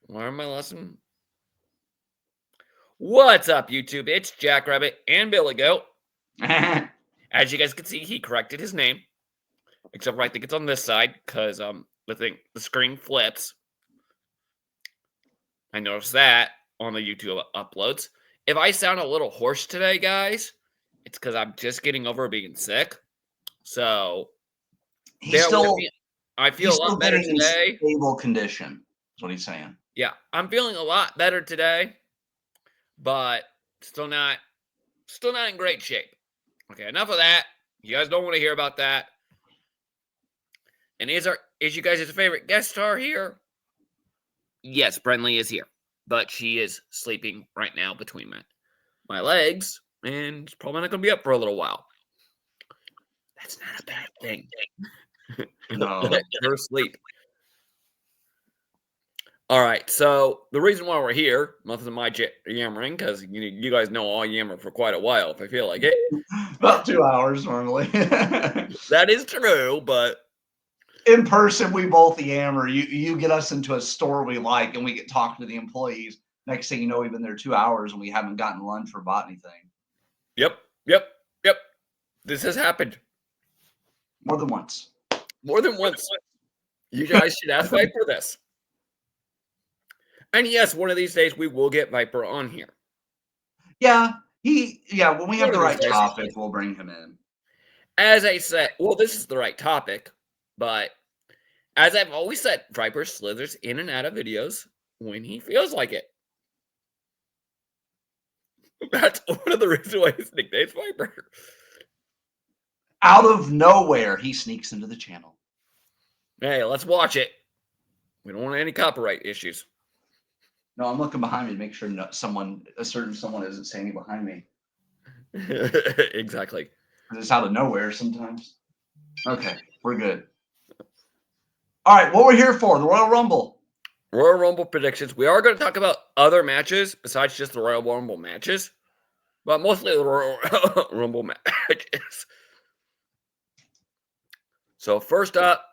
Learn my lesson. What's up, YouTube? It's Jackrabbit and Billy Goat. As you guys can see, he corrected his name. Except for I think it's on this side, because the screen flips. I noticed that on the YouTube uploads. If I sound a little hoarse today, guys, it's because I'm just getting over being sick. So He's still I feel a lot better today. Stable condition. That's what he's saying. Yeah, I'm feeling a lot better today, but still not in great shape. Okay, enough of that. You guys don't want to hear about that. And is you guys' favorite guest star here? Yes, Brenly is here, but she is sleeping right now between my legs, and it's probably not going to be up for a little while. That's not a bad thing. No. Let her sleep. All right, so the reason why we're here, other than my yammering, because you guys know I'll yammer for quite a while if I feel like it. About 2 hours normally. That is true, but in person we both yammer. You get us into a store we like, and we get talking to the employees. Next thing you know, we've been there 2 hours, and we haven't gotten lunch or bought anything. Yep. This has happened. More than once. You guys should ask Viper this. And yes, one of these days we will get Viper on here. Yeah, when we have the right topic, we'll bring him in. As I said, well, this is the right topic, but as I've always said, Viper slithers in and out of videos when he feels like it. That's one of the reasons why his nickname's Viper. Out of nowhere, he sneaks into the channel. Hey, let's watch it. We don't want any copyright issues. No, I'm looking behind me to make sure a certain someone isn't standing behind me. Exactly. It's out of nowhere sometimes. Okay, we're good. All right, what we're here for, the Royal Rumble. Royal Rumble predictions. We are going to talk about other matches besides just the Royal Rumble matches, but mostly the Royal Rumble matches. So first up,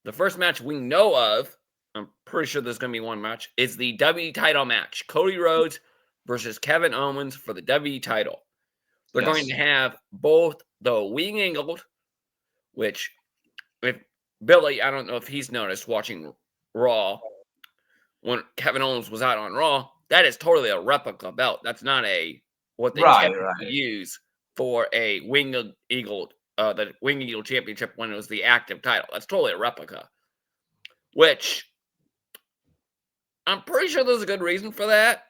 the first match we know of, I'm pretty sure there's going to be one match, is the WWE title match. Cody Rhodes versus Kevin Owens for the WWE title. They're going to have both the wing angled, which, if Billy, I don't know if he's noticed watching Raw, when Kevin Owens was out on Raw, that is totally a replica belt. That's not what they typically use for a winged eagle, the Winged Eagle Championship when it was the active title. That's totally a replica. Which, I'm pretty sure there's a good reason for that.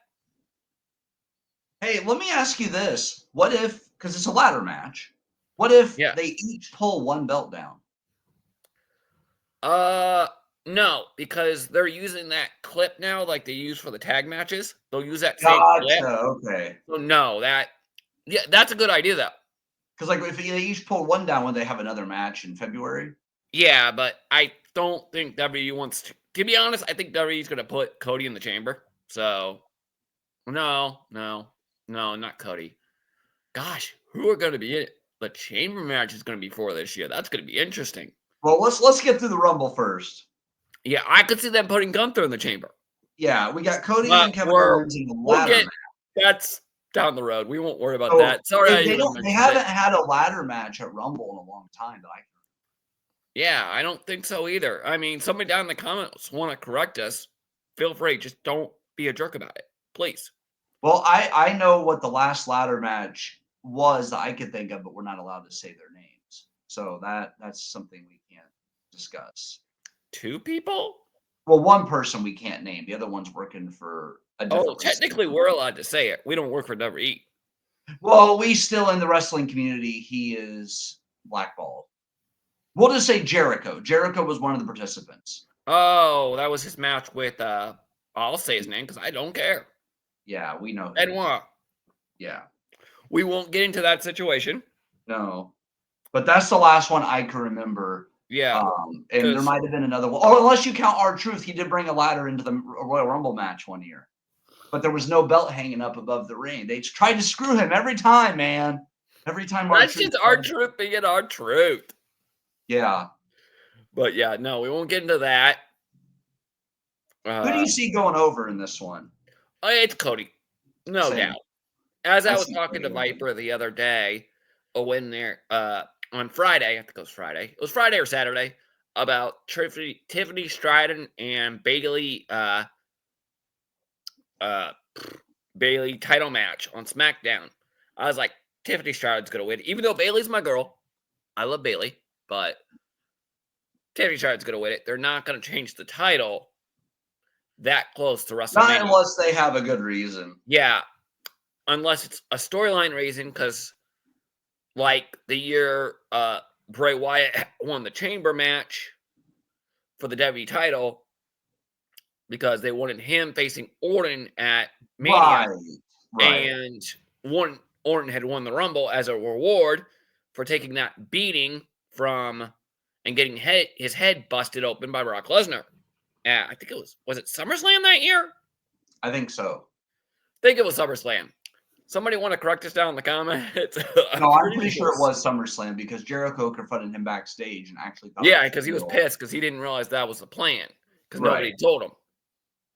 Hey, let me ask you this. What if, because it's a ladder match, what if they each pull one belt down? No, because they're using that clip now like they use for the tag matches. They'll use that same clip. Okay. So no, that's a good idea, though. Because, like, if they each pull one down when they have another match in February? Yeah, but I don't think WWE wants to be honest, I think WWE's going to put Cody in the chamber. So, no, not Cody. Gosh, who are going to be in it? The chamber match is going to be for this year. That's going to be interesting. Well, let's get through the Rumble first. Yeah, I could see them putting Gunther in the chamber. Yeah, we got Cody and Kevin Owens in the ladder match. That's down the road. We won't worry about that. Sorry, they haven't had a ladder match at Rumble in a long time that I can. Yeah, I don't think so either. I mean, somebody down in the comments want to correct us. Feel free. Just don't be a jerk about it, please. Well, I know what the last ladder match was that I could think of, but we're not allowed to say their names. So that's something we can't discuss. 2 people? Well, one person we can't name. The other one's working for a different technically we're allowed to say it. We don't work for WWE. Well, we still, in the wrestling community, he is blackballed. We'll just say Jericho. Jericho was one of the participants. Oh, that was his match with, I'll say his name because I don't care. Yeah, we know. Benoit. Yeah. We won't get into that situation. No. But that's the last one I can remember. Yeah. And there might have been another one. Or unless you count R-Truth, he did bring a ladder into the Royal Rumble match one year. But there was no belt hanging up above the ring. They tried to screw him every time, man. Every time. That's just R-Truth being R-Truth. Yeah. But yeah, no, we won't get into that. Who do you see going over in this one? It's Cody, no Same. doubt. As I I was see talking to Cody winning. Viper the other day, when there on Friday, I think it was Friday. It was Friday or Saturday about Tiffany Stratton and uh, Bailey title match on SmackDown. I was like, Tiffany Stratton's gonna win, even though Bailey's my girl. I love Bailey, but Tiffany Stratton's gonna win it. They're not gonna change the title that close to Not WrestleMania. unless they have a good reason. Yeah, unless it's a storyline reason, because like the year Bray Wyatt won the Chamber match for the WWE title because they wanted him facing Orton at Mania, Right. and Orton had won the Rumble as a reward for taking that beating from and getting his head busted open by Brock Lesnar. I think it was it SummerSlam that year? I think so. I think it was SummerSlam. Somebody want to correct us down in the comments? No, I'm pretty sure it was SummerSlam because Jericho confronted him backstage and actually thought Yeah, because he was pissed because he didn't realize that was the plan because nobody told him.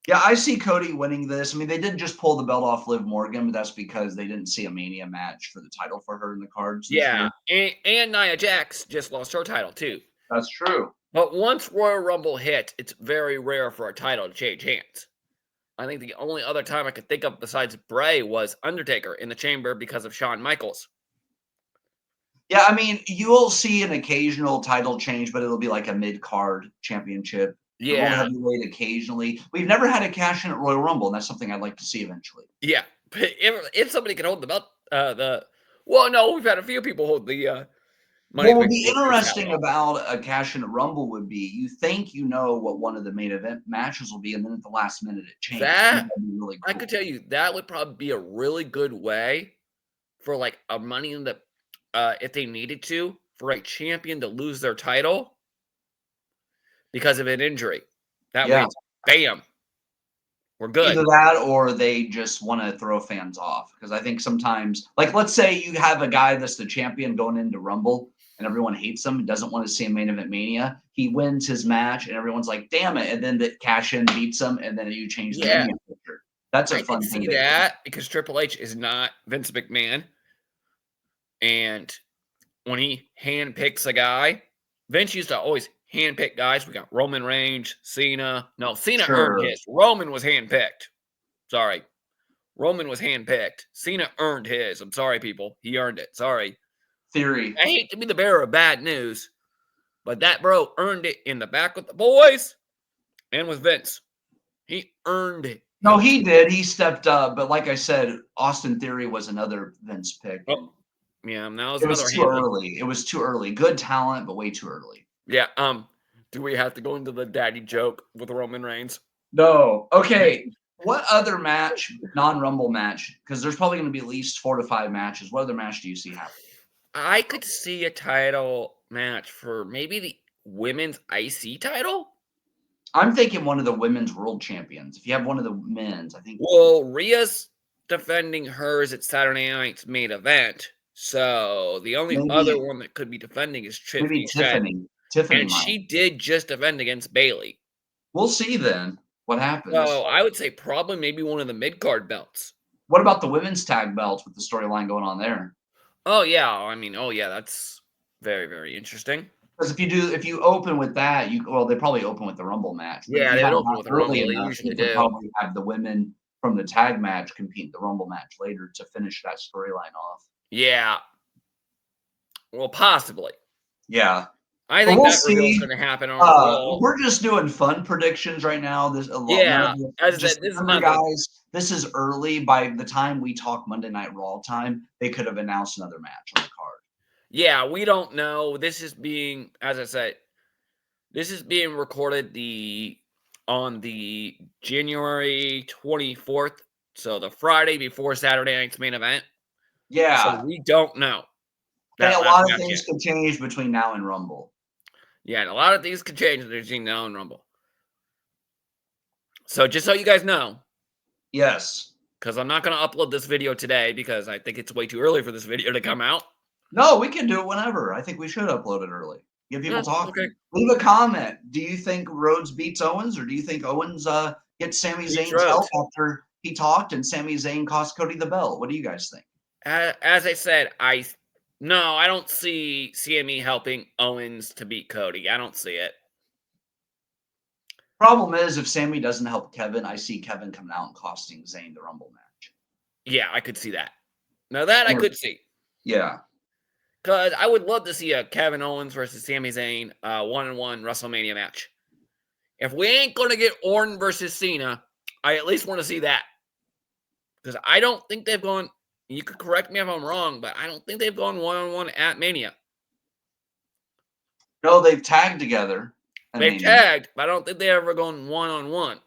Yeah, I see Cody winning this. I mean, they didn't just pull the belt off Liv Morgan, but that's because they didn't see a Mania match for the title for her in the cards. Yeah, and Nia Jax just lost her title too. That's true. But once Royal Rumble hit, it's very rare for a title to change hands. I think the only other time I could think of besides Bray was Undertaker in the Chamber because of Shawn Michaels. Yeah, I mean, you'll see an occasional title change, but it'll be like a mid-card championship. Yeah. Heavyweight occasionally. We've never had a cash in at Royal Rumble, and that's something I'd like to see eventually. Yeah. If somebody could hold the belt, no, we've had a few people hold the What would be interesting about a cash in at Rumble would be you think you know what one of the main event matches will be, and then at the last minute it changes. That'd be really cool. I could tell you that would probably be a really good way for like a Money in the if they needed to, for a champion to lose their title because of an injury. That way, it's bam, we're good. Either that or they just want to throw fans off. Because I think sometimes, like, let's say you have a guy that's the champion going into Rumble and everyone hates him and doesn't want to see him main event Mania. He wins his match and everyone's like, damn it. And then the cash in beats him and then you change the Mania picture. That's a fun thing. I can see that because Triple H is not Vince McMahon. And when he handpicks a guy, Vince used to always handpick guys. We got Roman Reigns, Cena. No, Cena earned his. Roman was handpicked. Sorry. Roman was handpicked. Cena earned his. I'm sorry, people. He earned it. Sorry. Theory. I hate to be the bearer of bad news, but that bro earned it in the back with the boys and with Vince. He earned it. No, he did. He stepped up. But like I said, Austin Theory was another Vince pick. Oh, yeah, now it was too early. It was too early. Good talent, but way too early. Yeah. Do we have to go into the daddy joke with Roman Reigns? No. Okay. What other match, non-Rumble match? Because there's probably going to be at least 4 to 5 matches. What other match do you see happening? I could see a title match for maybe the women's IC title. I'm thinking one of the women's world champions. If you have one of the men's, I think. Well, Rhea's defending hers at Saturday night's main event. So the only other one that could be defending is Tiffany. Tiffany, and she did just defend against Bailey. We'll see then what happens. So I would say probably maybe one of the mid-card belts. What about the women's tag belts with the storyline going on there? Oh yeah, I mean, that's very, very interesting. Because if you open with that, they probably open with the Rumble match. Yeah, they open with the Rumble. They usually do. Probably have the women from the tag match compete in the Rumble match later to finish that storyline off. Yeah. Well, possibly. Yeah. I think that reveal's going to happen on we're just doing fun predictions right now. This is early. By the time we talk Monday Night Raw time, they could have announced another match on the card. Yeah, we don't know. This is being, as I said, recorded on the January 24th, so the Friday before Saturday night's main event. Yeah. So we don't know. And a lot of things can change between now and Rumble. Yeah, and a lot of things can change between now and Rumble. So just so you guys know. Yes. Because I'm not going to upload this video today because I think it's way too early for this video to come out. No, we can do it whenever. I think we should upload it early. Get people Yeah, talking. okay. Leave a comment. Do you think Rhodes beats Owens, or do you think Owens gets Sami Beats Zayn's help Rhodes. after he talked and Sami Zayn cost Cody the belt? What do you guys think? As I said, I don't see CME helping Owens to beat Cody. I don't see it. Problem is, if Sami doesn't help Kevin, I see Kevin coming out and costing Zayn the Rumble match. Yeah, I could see that. Now that I could see. Yeah. Because I would love to see a Kevin Owens versus Sami Zayn 1-on-1 WrestleMania match. If we ain't going to get Orton versus Cena, I at least want to see that. Because I don't think they've gone, you could correct me if I'm wrong, but I don't think they've gone 1-on-1 at Mania. No, they've tagged together. They've tagged, but I don't think they've ever gone 1-on-1.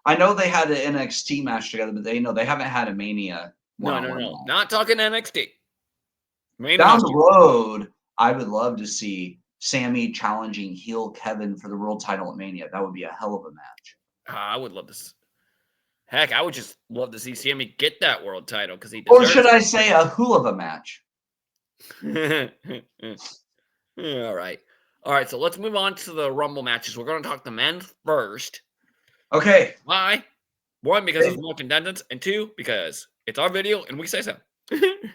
I know they had an NXT match together, but they haven't had a Mania. No. Not talking NXT. Down the road, I would love to see Sami challenging heel Kevin for the world title at Mania. That would be a hell of a match. I would love to. Heck, I would just love to see Sami get that world title because he deserves Or should I say a hula of a match? All right. All right, so let's move on to the Rumble matches. We're going to talk the men first. Okay. Why? One, because it's more contenders, and two, because it's our video and we say so.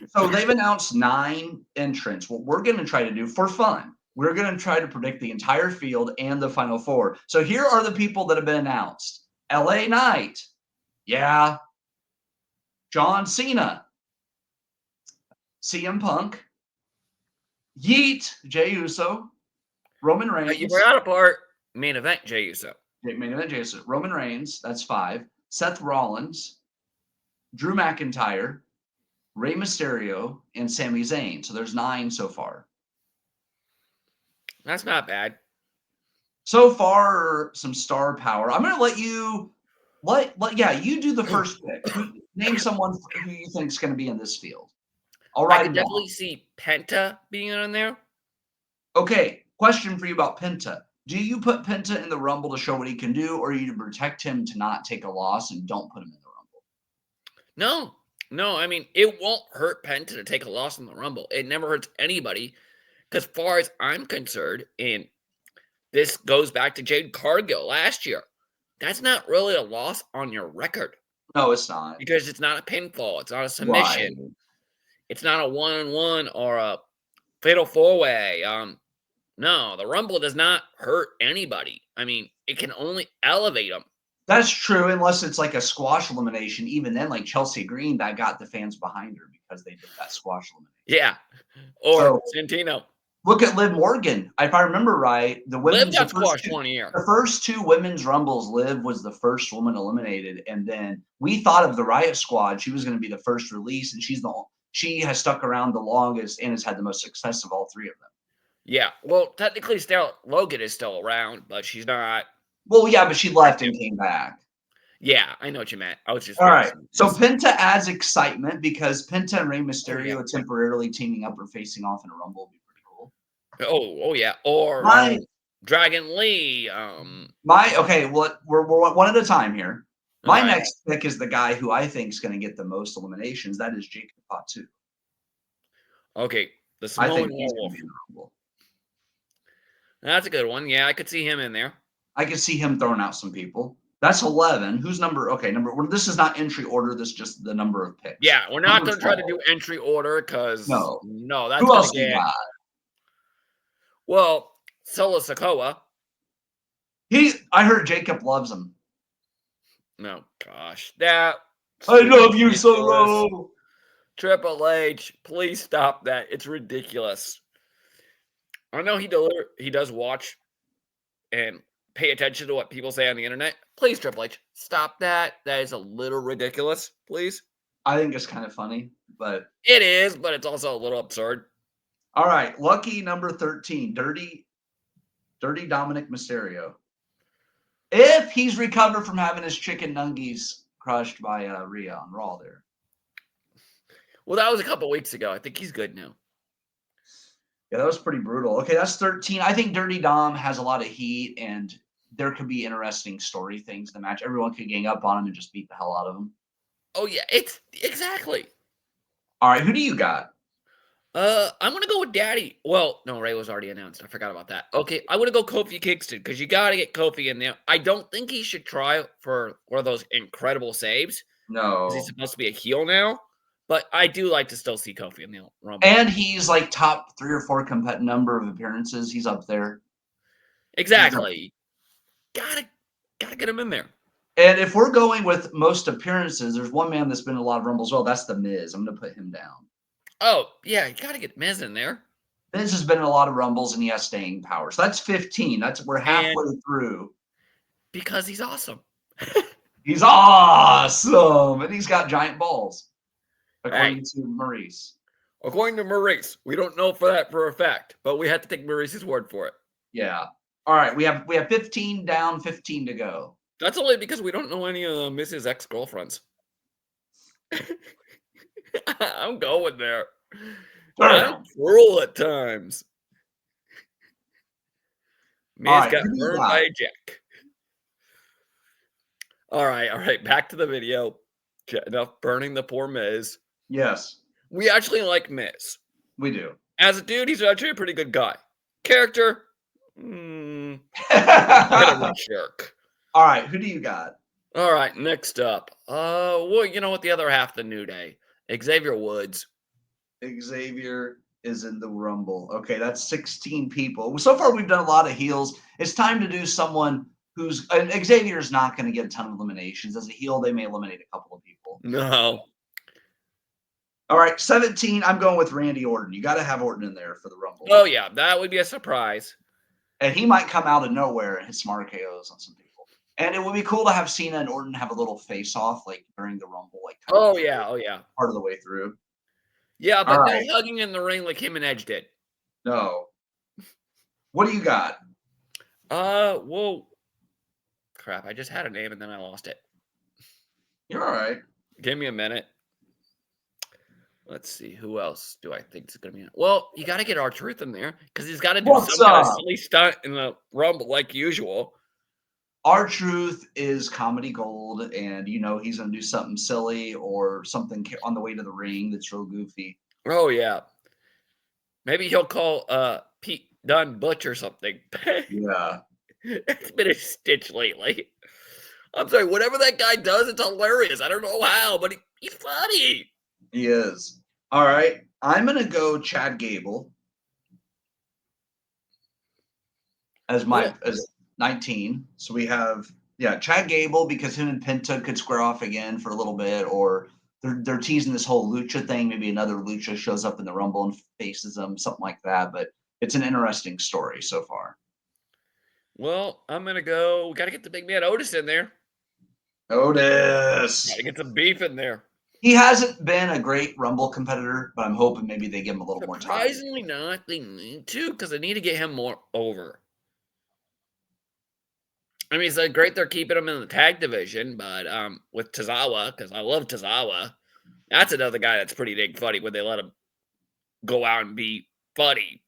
So they've announced 9 entrants. What we're going to try to do for fun, we're going to try to predict the entire field and the final 4. So here are the people that have been announced. LA Knight. Yeah. John Cena. CM Punk. Yeet. Jey Uso. Roman Reigns. You forgot a part. Main event, Jey Uso. Main event, Jey Uso. Roman Reigns. That's 5. Seth Rollins. Drew McIntyre. Rey Mysterio, and Sami Zayn. So there's 9 so far. That's not bad. So far, some star power. I'm going to let you, you do the first pick. Name someone who you think is going to be in this field. I'll write I could definitely see Penta being on there. Okay, question for you about Penta. Do you put Penta in the Rumble to show what he can do, or you to protect him to not take a loss and don't put him in the Rumble? No, I mean, it won't hurt Penta to take a loss in the Rumble. It never hurts anybody. Because as far as I'm concerned, and this goes back to Jade Cargill last year, that's not really a loss on your record. No, it's not. Because it's not a pinfall. It's not a submission. Right. It's not a 1-on-1 or a fatal 4-way. No, the Rumble does not hurt anybody. I mean, it can only elevate them. That's true, unless it's like a squash elimination. Even then, like Chelsea Green, that got the fans behind her because they did that squash elimination. Yeah, or Santino. Look at Liv Morgan. If I remember right, Liv got squashed 1 year. The first 2 women's Rumbles, Liv was the first woman eliminated, and then we thought of the Riot Squad. She was going to be the first release, and she has stuck around the longest and has had the most success of all 3 of them. Yeah, well, technically, still Logan is still around, but she's not. Well, yeah, but she left and came back. Yeah, I know what you meant. I was just all right. So Penta adds excitement because Penta and Rey Mysterio temporarily teaming up or facing off in a Rumble would be pretty cool. Oh yeah, or Dragon Lee. We're one at a time here. My next pick is the guy who I think is going to get the most eliminations. That is Jacob Fatu. Okay, the Samoan Werewolf. That's a good one. Yeah, I could see him in there. I could see him throwing out some people. That's 11. Who's number? Okay, this is not entry order. This is just the number of picks. Yeah, we're not going to try to do entry order because no, that's who else you got? Well, Solo Sikoa. I heard Jacob loves him. No, gosh, that. I love you, Solo. Triple H, please stop that. It's ridiculous. I know he does watch and pay attention to what people say on the internet. Please, Triple H, stop that. That is a little ridiculous, please. I think it's kind of funny, but... It is, but it's also a little absurd. All right, lucky number 13, Dirty Dominic Mysterio. If he's recovered from having his chicken nuggies crushed by Rhea on Raw there. Well, that was a couple weeks ago. I think he's good now. Yeah, that was pretty brutal. Okay, that's 13. I think Dirty Dom has a lot of heat, and there could be interesting story things in the match. Everyone could gang up on him and just beat the hell out of him. Oh, yeah, it's exactly. All right, who do you got? I'm gonna go with Daddy. Well, no, Ray was already announced. I forgot about that. Okay, I want to go Kofi Kingston because you got to get Kofi in there. I don't think he should try for one of those incredible saves because he's No. supposed to be a heel now. But I do like to still see Kofi in the Rumble. And he's like top 3 or 4 number of appearances. He's up there. Exactly. Gotta get him in there. And if we're going with most appearances, there's one man that's been in a lot of Rumbles. Well, that's the Miz. I'm going to put him down. Oh yeah, you gotta get Miz in there. Miz has been in a lot of Rumbles and he has staying power. So that's 15. We're halfway through. Because he's awesome. He's awesome, and he's got giant balls, according to Maurice. According to Maurice, we don't know for a fact, but we have to take Maurice's word for it. Yeah. All right, we have 15 down, 15 to go. That's only because we don't know any of Mrs. ex-girlfriends. I'm going there. I'm cruel at times. Miz got burned by Jack. All right. Back to the video. Enough burning the poor Miz. Yes. We actually like Miz. We do. As a dude, he's actually a pretty good guy. Character, bit of a jerk. All right, who do you got? All right, next up. Well, you know what? The other half of the New Day, Xavier Woods. Xavier is in the Rumble. Okay, that's 16 people. So far, we've done a lot of heels. It's time to do someone who's Xavier's not going to get a ton of eliminations. As a heel, they may eliminate a couple of people. No. All right, 17. I'm going with Randy Orton. You got to have Orton in there for the Rumble. Oh yeah, that would be a surprise. And he might come out of nowhere and hit some RKOs on some people. And it would be cool to have Cena and Orton have a little face-off, like during the Rumble, like oh yeah, part of the way through. Yeah, but no hugging in the ring like him and Edge did. No. What do you got? Well, crap. I just had a name and then I lost it. You're all right. Give me a minute. Let's see. Who else do I think is going to be in? Well, you got to get R-Truth in there because he's got to do some kind of silly stunt in the Rumble like usual. R-Truth is comedy gold, and you know he's going to do something silly or something on the way to the ring that's real goofy. Oh, yeah. Maybe he'll call Pete Dunne Butch or something. Yeah. It's been a stitch lately. I'm sorry. Whatever that guy does, it's hilarious. I don't know how, but he's funny. He is. All right. I'm going to go Chad Gable as 19. So we have, Chad Gable because him and Penta could square off again for a little bit, or they're teasing this whole Lucha thing. Maybe another Lucha shows up in the Rumble and faces them, something like that. But it's an interesting story so far. Well, I'm going to go. We got to get the big man Otis in there. Otis. Got to get some beef in there. He hasn't been a great Rumble competitor, but I'm hoping maybe they give him a little more time. Surprisingly not. They need to because they need to get him more over. I mean, it's great they're keeping him in the tag division, but with Tozawa, because I love Tozawa, that's another guy that's pretty dang funny when they let him go out and be funny,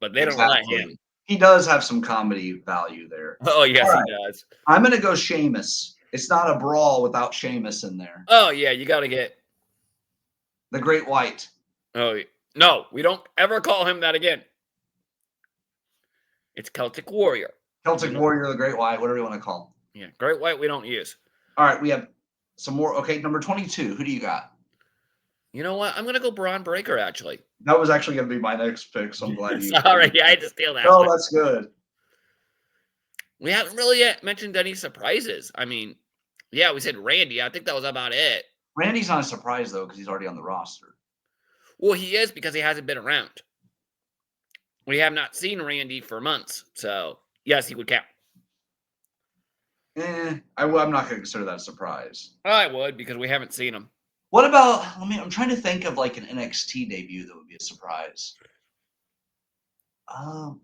but they don't let him. He does have some comedy value there. Oh, yes, he does. I'm going to go Sheamus. It's not a brawl without Sheamus in there. Oh, yeah, you got to get the Great White. Oh, no, we don't ever call him that again. It's Celtic Warrior. Celtic Warrior, the Great White, whatever you want to call him. Yeah, Great White we don't use. All right, we have some more. Okay, number 22. Who do you got? You know what? I'm going to go Braun Breaker, actually. That was actually going to be my next pick, so I'm glad you... Sorry, I had to steal that. No, that's good. We haven't really yet mentioned any surprises. I mean, yeah, we said Randy. I think that was about it. Randy's not a surprise, though, because he's already on the roster. Well, he is because he hasn't been around. We have not seen Randy for months, so yes, he would count. I'm not going to consider that a surprise. I would because we haven't seen him. What about, I'm trying to think of like an NXT debut that would be a surprise.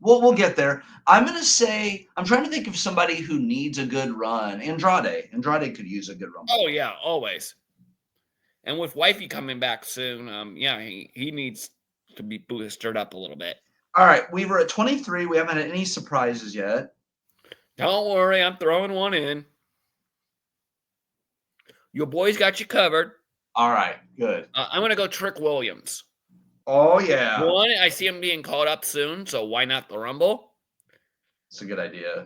We'll get there. I'm going to say, I'm trying to think of somebody who needs a good run. Andrade. Andrade could use a good run. Oh, yeah, always. And with Wifey coming back soon, he needs to be boosted up a little bit. All right, we were at 23. We haven't had any surprises yet. Don't worry, I'm throwing one in. Your boys got you covered. All right, good. I'm going to go Trick Williams. Oh yeah, One, I see him being called up soon, so why not the Rumble? it's a good idea.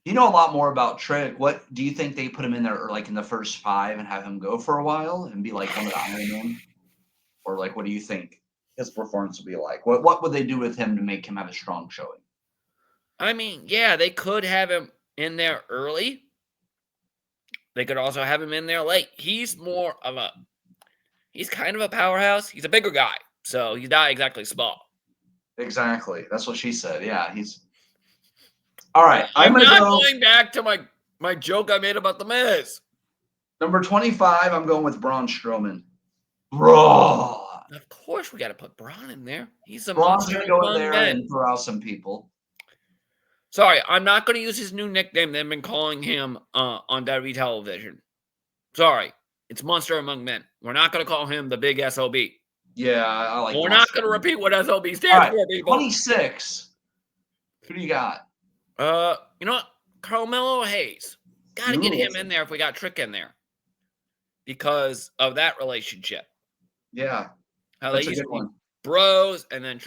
You know a lot more about Trick. What do you think they put him in there, or like in the first 5, and have him go for a while and be like one of the Iron Men, or like what do you think his performance will be like? What would they do with him to make him have a strong showing? I mean, yeah, they could have him in there early. They could also have him in there late. He's kind of a powerhouse. He's a bigger guy, so he's not exactly small. Exactly. That's what she said. Yeah, he's all right. I'm gonna not go going back to my joke I made about the Miz. number 25. I'm going with Braun Strowman. Braun. Of course, we got to put Braun in there. He's a Braun's monster gonna go in among there men. and throw out some people. Sorry, I'm not going to use his new nickname they've been calling him on WWE television. Sorry, it's Monster Among Men. We're not going to call him the Big SOB. Yeah, I like. We're not going to repeat what SOB stands right, for, people. 26. Who do you got? You know what? Carmelo Hayes. Got to get him in there if we got Trick in there because of that relationship. Yeah, how that's they a used good to be one. bros, and then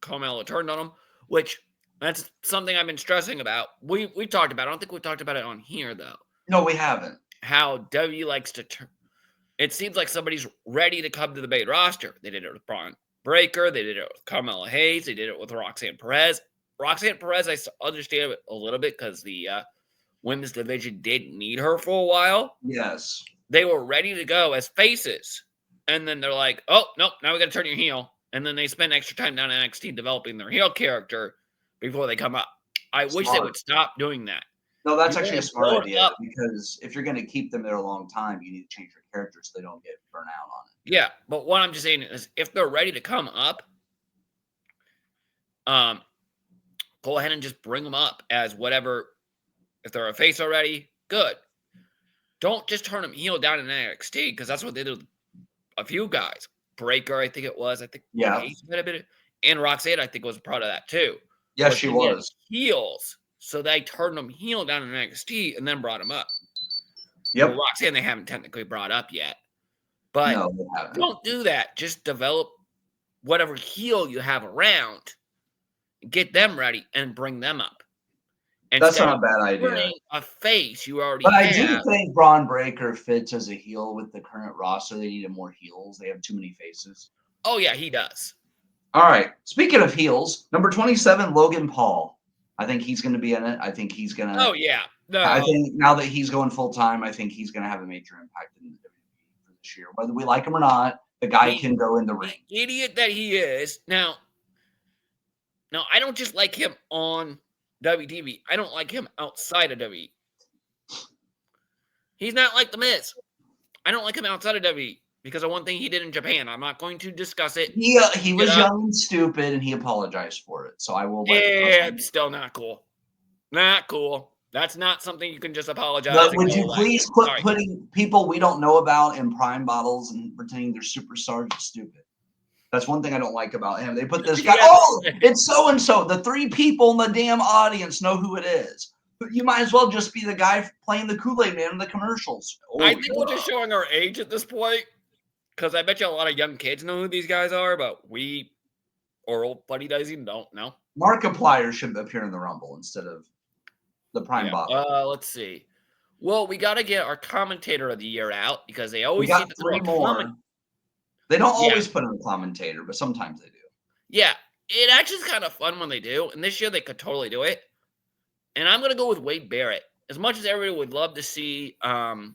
Carmelo turned on him, which that's something I've been stressing about. We talked about it. I don't think we talked about it on here though. No, we haven't. How W likes to turn. It seems like somebody's ready to come to the main roster. They did it with Braun Breaker. They did it with Carmelo Hayes. They did it with Roxanne Perez. Roxanne Perez, I understand it a little bit because the women's division did need her for a while. Yes. They were ready to go as faces. And then they're like, oh, nope, now we got to turn your heel. And then they spend extra time down in NXT developing their heel character before they come up. I wish they would stop doing that. No, that's actually a smart idea because if you're going to keep them there a long time, you need to change your character so they don't get burnt out on it. Yeah, but what I'm just saying is if they're ready to come up, go ahead and just bring them up as whatever. If they're a face already, good. Don't just turn them heel down in NXT because that's what they did with a few guys. Breaker, I think it was. I think and Roxanne, I think, was part of that too. Yes, she was. Heels. So they turned them heel down in NXT and then brought them up. Yep. Well, Roxanne, they haven't technically brought up yet. But no, they haven't. Don't do that. Just develop whatever heel you have around, get them ready, and bring them up. That's not a bad idea. A face you already but have. I do think Braun Breaker fits as a heel with the current roster. They needed more heels. They have too many faces. Oh, yeah, he does. All right. Speaking of heels, number 27, Logan Paul. I think he's going to be in it. I think he's going to. Oh, yeah. No. I think now that he's going full time, I think he's going to have a major impact in the WWE for this year. Whether we like him or not, the guy can go in the ring. The idiot that he is. Now, I don't just like him on WTV. I don't like him outside of WWE. He's not like The Miz. I don't like him outside of WWE because of one thing he did in Japan. I'm not going to discuss it. He was young and stupid, and he apologized for it. So I will. Yeah, it's still not cool. Not cool. That's not something you can just apologize. But would you please quit putting people we don't know about in prime bottles and pretending they're superstars? It's stupid. That's one thing I don't like about him. They put this guy, it's so-and-so. The 3 people in the damn audience know who it is. But you might as well just be the guy playing the Kool-Aid Man in the commercials. I think we're just showing our age at this point. Because I bet you a lot of young kids know who these guys are, but we, or old buddy Daisy, don't know. Markiplier should appear in the Rumble instead of the prime bottle. Let's see. Well, we got to get our commentator of the year out because they always got 3 more. They don't always put in a commentator, but sometimes they do. Yeah, it actually is kind of fun when they do. And this year they could totally do it. And I'm going to go with Wade Barrett. As much as everybody would love to see. I'm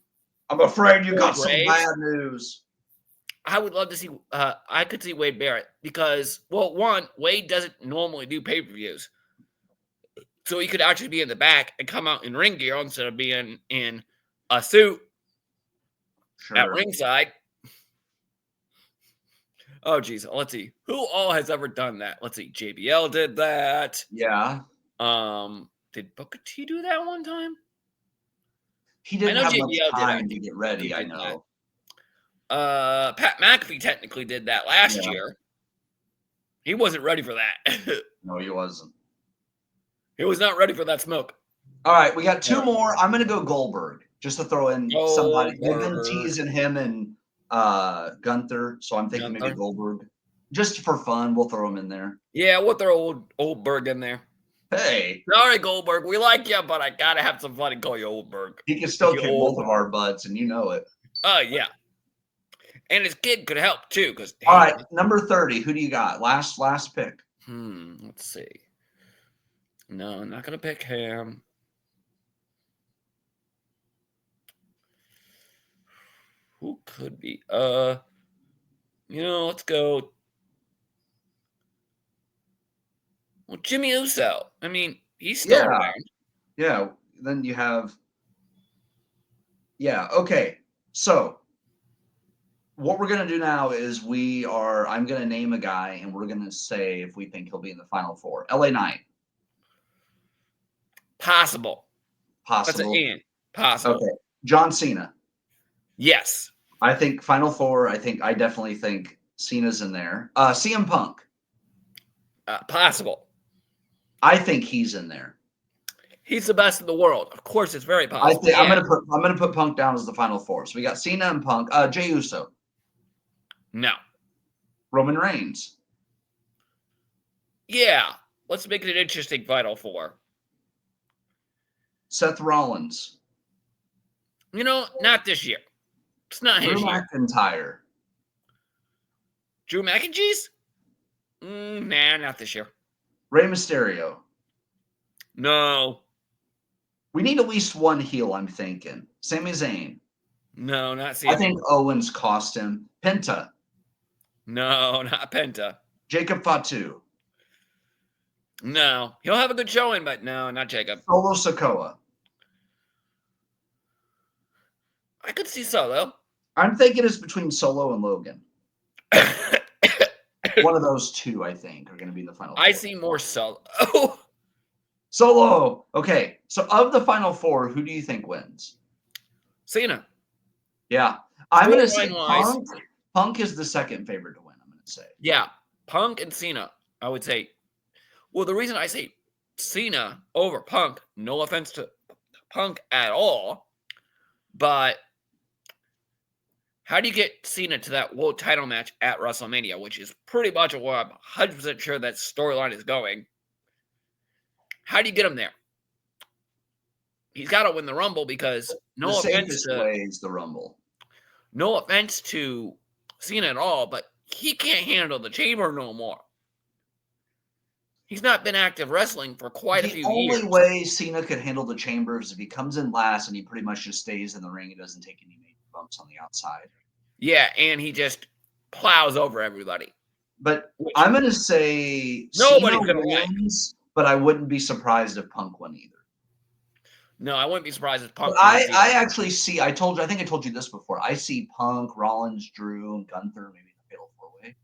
afraid you got some bad news. I would love to see. I could see Wade Barrett because, well, one, Wade doesn't normally do pay-per-views. So he could actually be in the back and come out in ring gear instead of being in a suit at ringside. Oh, geez. Let's see. Who all has ever done that? Let's see. JBL did that. Yeah. Did Booker T do that one time? He didn't have much time to get ready, I know. Pat McAfee technically did that last year. He wasn't ready for that. No, he wasn't. He was not ready for that smoke. All right, we got 2 more. I'm going to go Goldberg just to throw in somebody. They've been teasing him and Gunther. So I'm thinking maybe Gunther. Goldberg. Just for fun, we'll throw him in there. Yeah, we'll throw old Berg in there. Hey, Sorry, Goldberg. We like you, but I gotta have some fun and call you Old Berg. he can still You kick old- both of our butts, and you know it. Oh yeah. And his kid could help too, because All right, number 30. Who do you got? Last pick. Let's see. No, I'm not gonna pick him. Who could be? Let's go. Well, Jimmy Uso. I mean, he's still Yeah. around. Yeah. Then you have. Yeah. Okay. So what we're gonna do now is I'm gonna name a guy, and we're gonna say if we think he'll be in the final four. LA Knight. Possible. That's an Possible. in. Possible. Okay. John Cena. Yes. I think final four. I definitely think Cena's in there. CM Punk. Possible. I think he's in there. He's the best in the world. Of course, it's very possible. I'm gonna put Punk down as the final four. So we got Cena and Punk. Jey Uso. No. Roman Reigns. Yeah. Let's make it an interesting final four. Seth Rollins. Not this year. It's not his Drew year. McIntyre. Drew McIntyre? Nah, not this year. Rey Mysterio. No. We need at least one heel, I'm thinking. Sami Zayn. No, not Sami. I think Owens cost him. Penta. No, not Penta. Jacob Fatu. No. He'll have a good showing, but no, not Jacob. Solo Sikoa. I could see Solo. I'm thinking it's between Solo and Logan. One of those two, I think, are going to be in the final four. I see more Solo. Solo. Okay. So of the final four, who do you think wins? Cena. Yeah. I'm going to say Storyline-wise. Punk is the second favorite to win, I'm going to say. Yeah. Punk and Cena, I would say. Well, the reason I say Cena over Punk, no offense to Punk at all, but how do you get Cena to that world title match at WrestleMania, which is pretty much where I'm 100% sure that storyline is going? How do you get him there? He's got to win the Rumble because The safest way is the Rumble. No offense to Cena at all, but he can't handle the chamber no more. He's not been active wrestling for quite a few years. The only way Cena could handle the chamber is if he comes in last and he pretty much just stays in the ring and doesn't take any major bumps on the outside. Yeah, and he just plows over everybody. But I'm going to say Nobody Cena could wins, but I wouldn't be surprised if Punk won either. No, I wouldn't be surprised if Punk. I actually see. I think I told you this before. I see Punk, Rollins, Drew, and Gunther maybe the Fatal 4-Way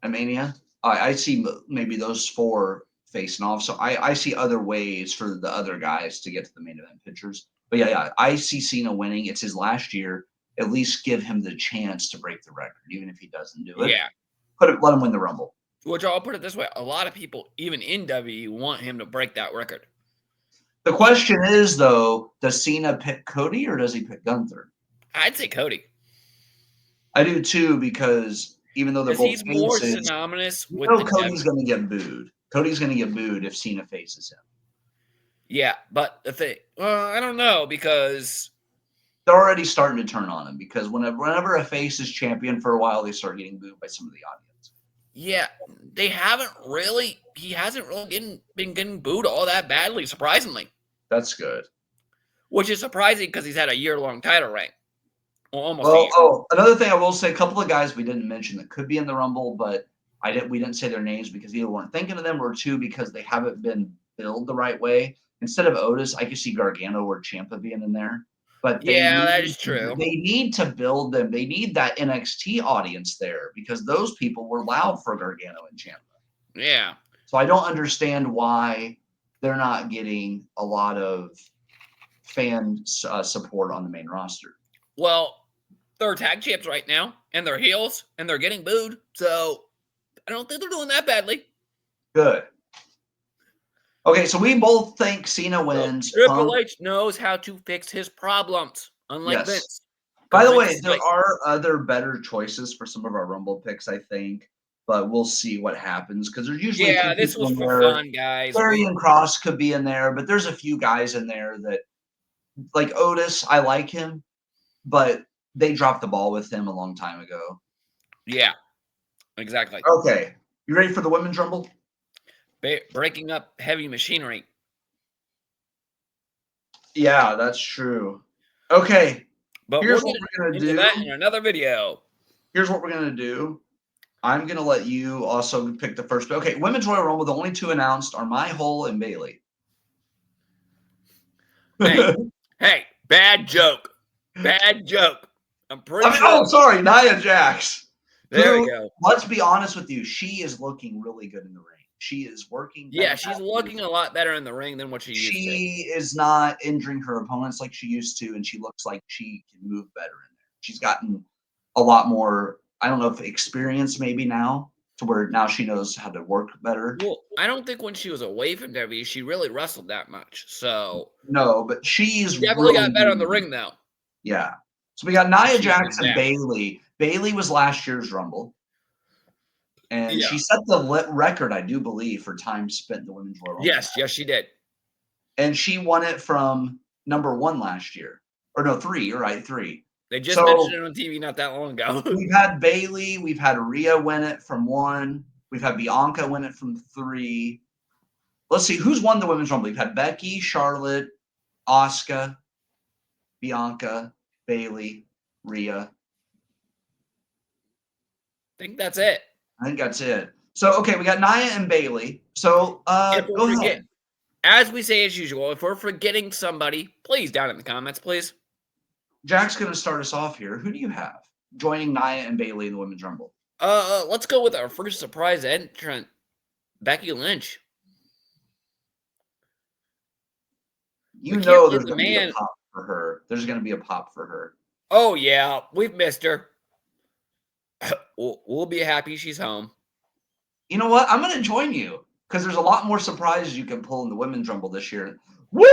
at Mania. I see maybe those four facing off. So I see other ways for the other guys to get to the main event pictures. But yeah, I see Cena winning. It's his last year. At least give him the chance to break the record, even if he doesn't do it. Yeah. Let him win the Rumble. Which I'll put it this way: a lot of people, even in WWE, want him to break that record. The question is, though, does Cena pick Cody or does he pick Gunther? I'd say Cody. I do too, because even though they're both he's more faces, synonymous with Cody's going to get booed. Cody's going to get booed if Cena faces him. Yeah, but the thing, I don't know, because they're already starting to turn on him, because whenever a face is champion for a while, they start getting booed by some of the audience. Yeah, he hasn't really been getting booed all that badly, surprisingly. That's good. Which is surprising because he's had a year-long title reign. Well, almost a year. Another thing I will say, a couple of guys we didn't mention that could be in the Rumble, but we didn't say their names because either weren't thinking of them, or two, because they haven't been billed the right way. Instead of Otis, I could see Gargano or Ciampa being in there. But that is true. They need to build them. They need that NXT audience there, because those people were loud for Gargano and Ciampa. Yeah. So I don't understand why they're not getting a lot of fan support on the main roster. Well, they're tag champs right now, and they're heels, and they're getting booed. So I don't think they're doing that badly. Good. Okay, so we both think Cena wins. Triple H knows how to fix his problems, unlike Vince. By the going way, to there fight. are other better choices for some of our Rumble picks, I think, but we'll see what happens because there's usually a Yeah, few this was people in for there. fun, guys. Karrion Cross could be in there, but there's a few guys in there that, like Otis, I like him, but they dropped the ball with him a long time ago. Yeah, exactly. Okay, you ready for the women's Rumble? Breaking up heavy machinery. Yeah, that's true. Okay, But here's we'll what get we're gonna into that do. in another video. Here's what we're gonna do. I'm gonna let you also pick the first. Okay, women's Royal Rumble. The only two announced are Hole and Bailey. Hey, hey, bad joke. Bad joke. I'm pretty I mean, sure. oh, sorry, Nia Jax. There we Who, go. let's be honest with you, she is looking really good in the ring. She is working better Yeah, she's matches. looking a lot better in the ring than what she used to. She is not injuring her opponents like she used to, and she looks like she can move better in there. She's gotten a lot more, I don't know if experience maybe now, to where now she knows how to work better. Well, I don't think when she was away from WWE, she really wrestled that much. So No, but she's she definitely really got better in the good. ring though. Yeah. So we got Nia She's Jax been and back. Bailey. Bailey was last year's Rumble. And Yeah. she set the record, I do believe, for time spent in the Women's Royal Rumble. Yes, yes, she did. And she won it from number 1 last year. Or no, 3. You're right, 3. They just So mentioned it on TV not that long ago. we've had Bailey. We've had Rhea win it from 1. We've had Bianca win it from 3. Let's see. Who's won the Women's Rumble? We've had Becky, Charlotte, Asuka, Bianca, Bailey, Rhea. I think that's it. I think that's it. So, okay, we got Nia and Bailey. So, go ahead. As we say as usual, if we're forgetting somebody, please down in the comments, please. Jack's going to start us off here. Who do you have joining Nia and Bailey in the Women's Rumble? Let's go with our first surprise entrant, Becky Lynch. You know there's going to be a pop for her. There's going to be a pop for her. Oh, yeah. We've missed her. We'll be happy she's home. You know what? I'm going to join you because there's a lot more surprises you can pull in the Women's Rumble this year. Woo!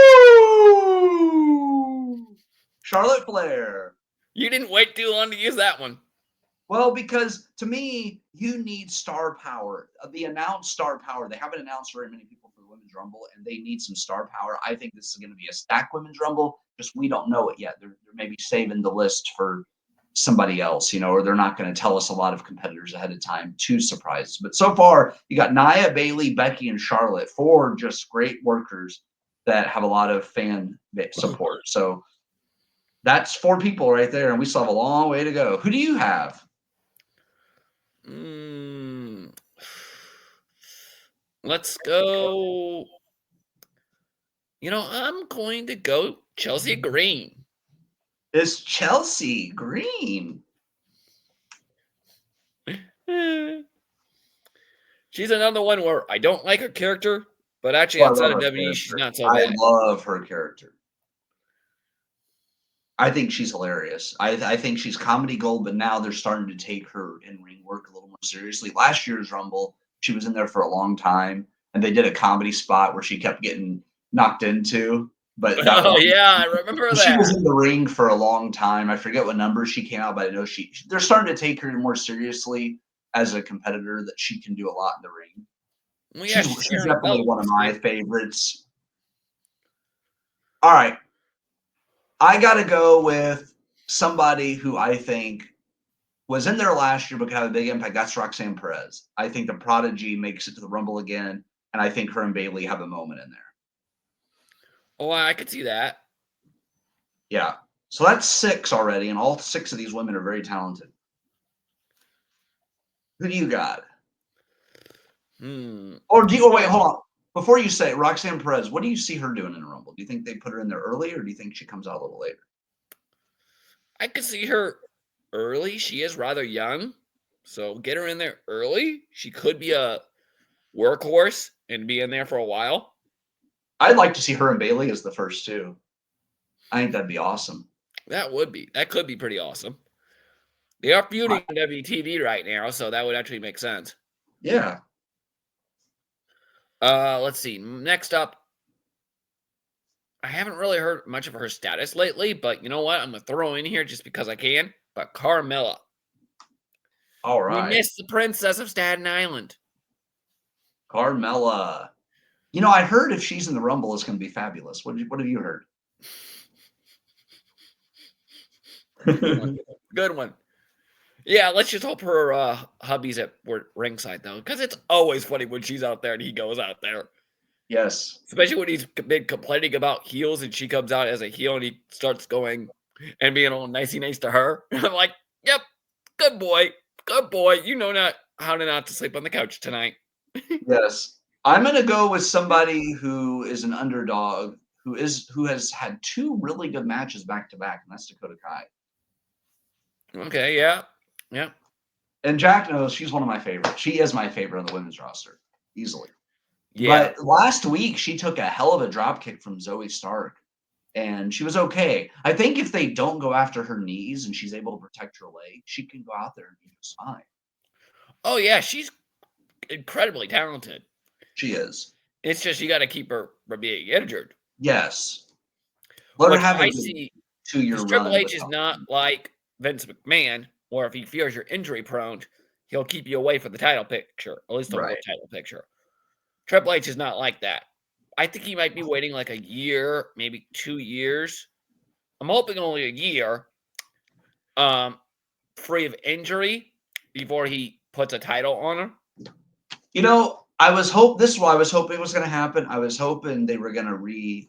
Charlotte Flair. You didn't wait too long to use that one. Well, because to me, you need star power. The announced star power. They haven't announced very many people for the Women's Rumble, and they need some star power. I think this is going to be a stacked Women's Rumble. Just we don't know it yet. They're maybe saving the list for somebody else, or they're not going to tell us a lot of competitors ahead of time. 2 surprises. But so far, you got Nia, Bailey, Becky, and Charlotte. 4 just great workers that have a lot of fan support. So that's 4 people right there, and we still have a long way to go. Who do you have? Let's go. I'm going to go Chelsea Green. It's Chelsea Green. She's another one where I don't like her character, but actually outside of WWE, she's not so bad. I love her character. I think she's hilarious. I think she's comedy gold, but now they're starting to take her in-ring work a little more seriously. Last year's Rumble, she was in there for a long time, and they did a comedy spot where she kept getting knocked into. But yeah, I remember that. She was in the ring for a long time. I forget what number she came out, but I know they're starting to take her more seriously as a competitor, that she can do a lot in the ring. Well, yeah, she's definitely one of my favorites. All right. I got to go with somebody who I think was in there last year but could have a big impact. That's Roxanne Perez. I think the Prodigy makes it to the Rumble again, and I think her and Bailey have a moment in there. Oh, I could see that. Yeah. So that's 6 already, and all 6 of these women are very talented. Who do you got? Or wait, hold on. Before you say it, Roxanne Perez, what do you see her doing in a Rumble? Do you think they put her in there early, or do you think she comes out a little later? I could see her early. She is rather young, so get her in there early. She could be a workhorse and be in there for a while. I'd like to see her and Bailey as the first 2. I think that'd be awesome. That would be. That could be pretty awesome. They are feuding on WTV right now, so that would actually make sense. Yeah. Let's see. Next up, I haven't really heard much of her status lately, but you know what? I'm gonna throw in here just because I can. But Carmella, All we right. missed the Princess of Staten Island. Carmella. You know, I heard if she's in the Rumble, it's going to be fabulous. What have you heard? Good one. Good one. Yeah, let's just hope her hubby's at ringside though, because it's always funny when she's out there and he goes out there. Yes. Especially when he's been complaining about heels and she comes out as a heel and he starts going and being all nicey nice to her. I'm like, yep, good boy. Good boy. You know not how to not to sleep on the couch tonight. Yes. I'm going to go with somebody who is an underdog who has had two really good matches back to back, and that's Dakota Kai. Okay, yeah. Yeah. And Jack knows she's one of my favorites. She is my favorite on the women's roster, easily. Yeah. But last week she took a hell of a drop kick from Zoe Stark, and she was okay. I think if they don't go after her knees and she's able to protect her leg, she can go out there and be just fine. Oh yeah, she's incredibly talented. She is. It's just you got to keep her from being injured. Yes. Let her Which have I a see. 2-year Because run. Triple H is not like Vince McMahon, where if he feels you're injury prone, he'll keep you away from the title picture, at least the world Right. title picture. Triple H is not like that. I think he might be waiting like a year, maybe 2 years. I'm hoping only a year, free of injury before he puts a title on her. You know, this is what I was hoping was going to happen. I was hoping they were going to relive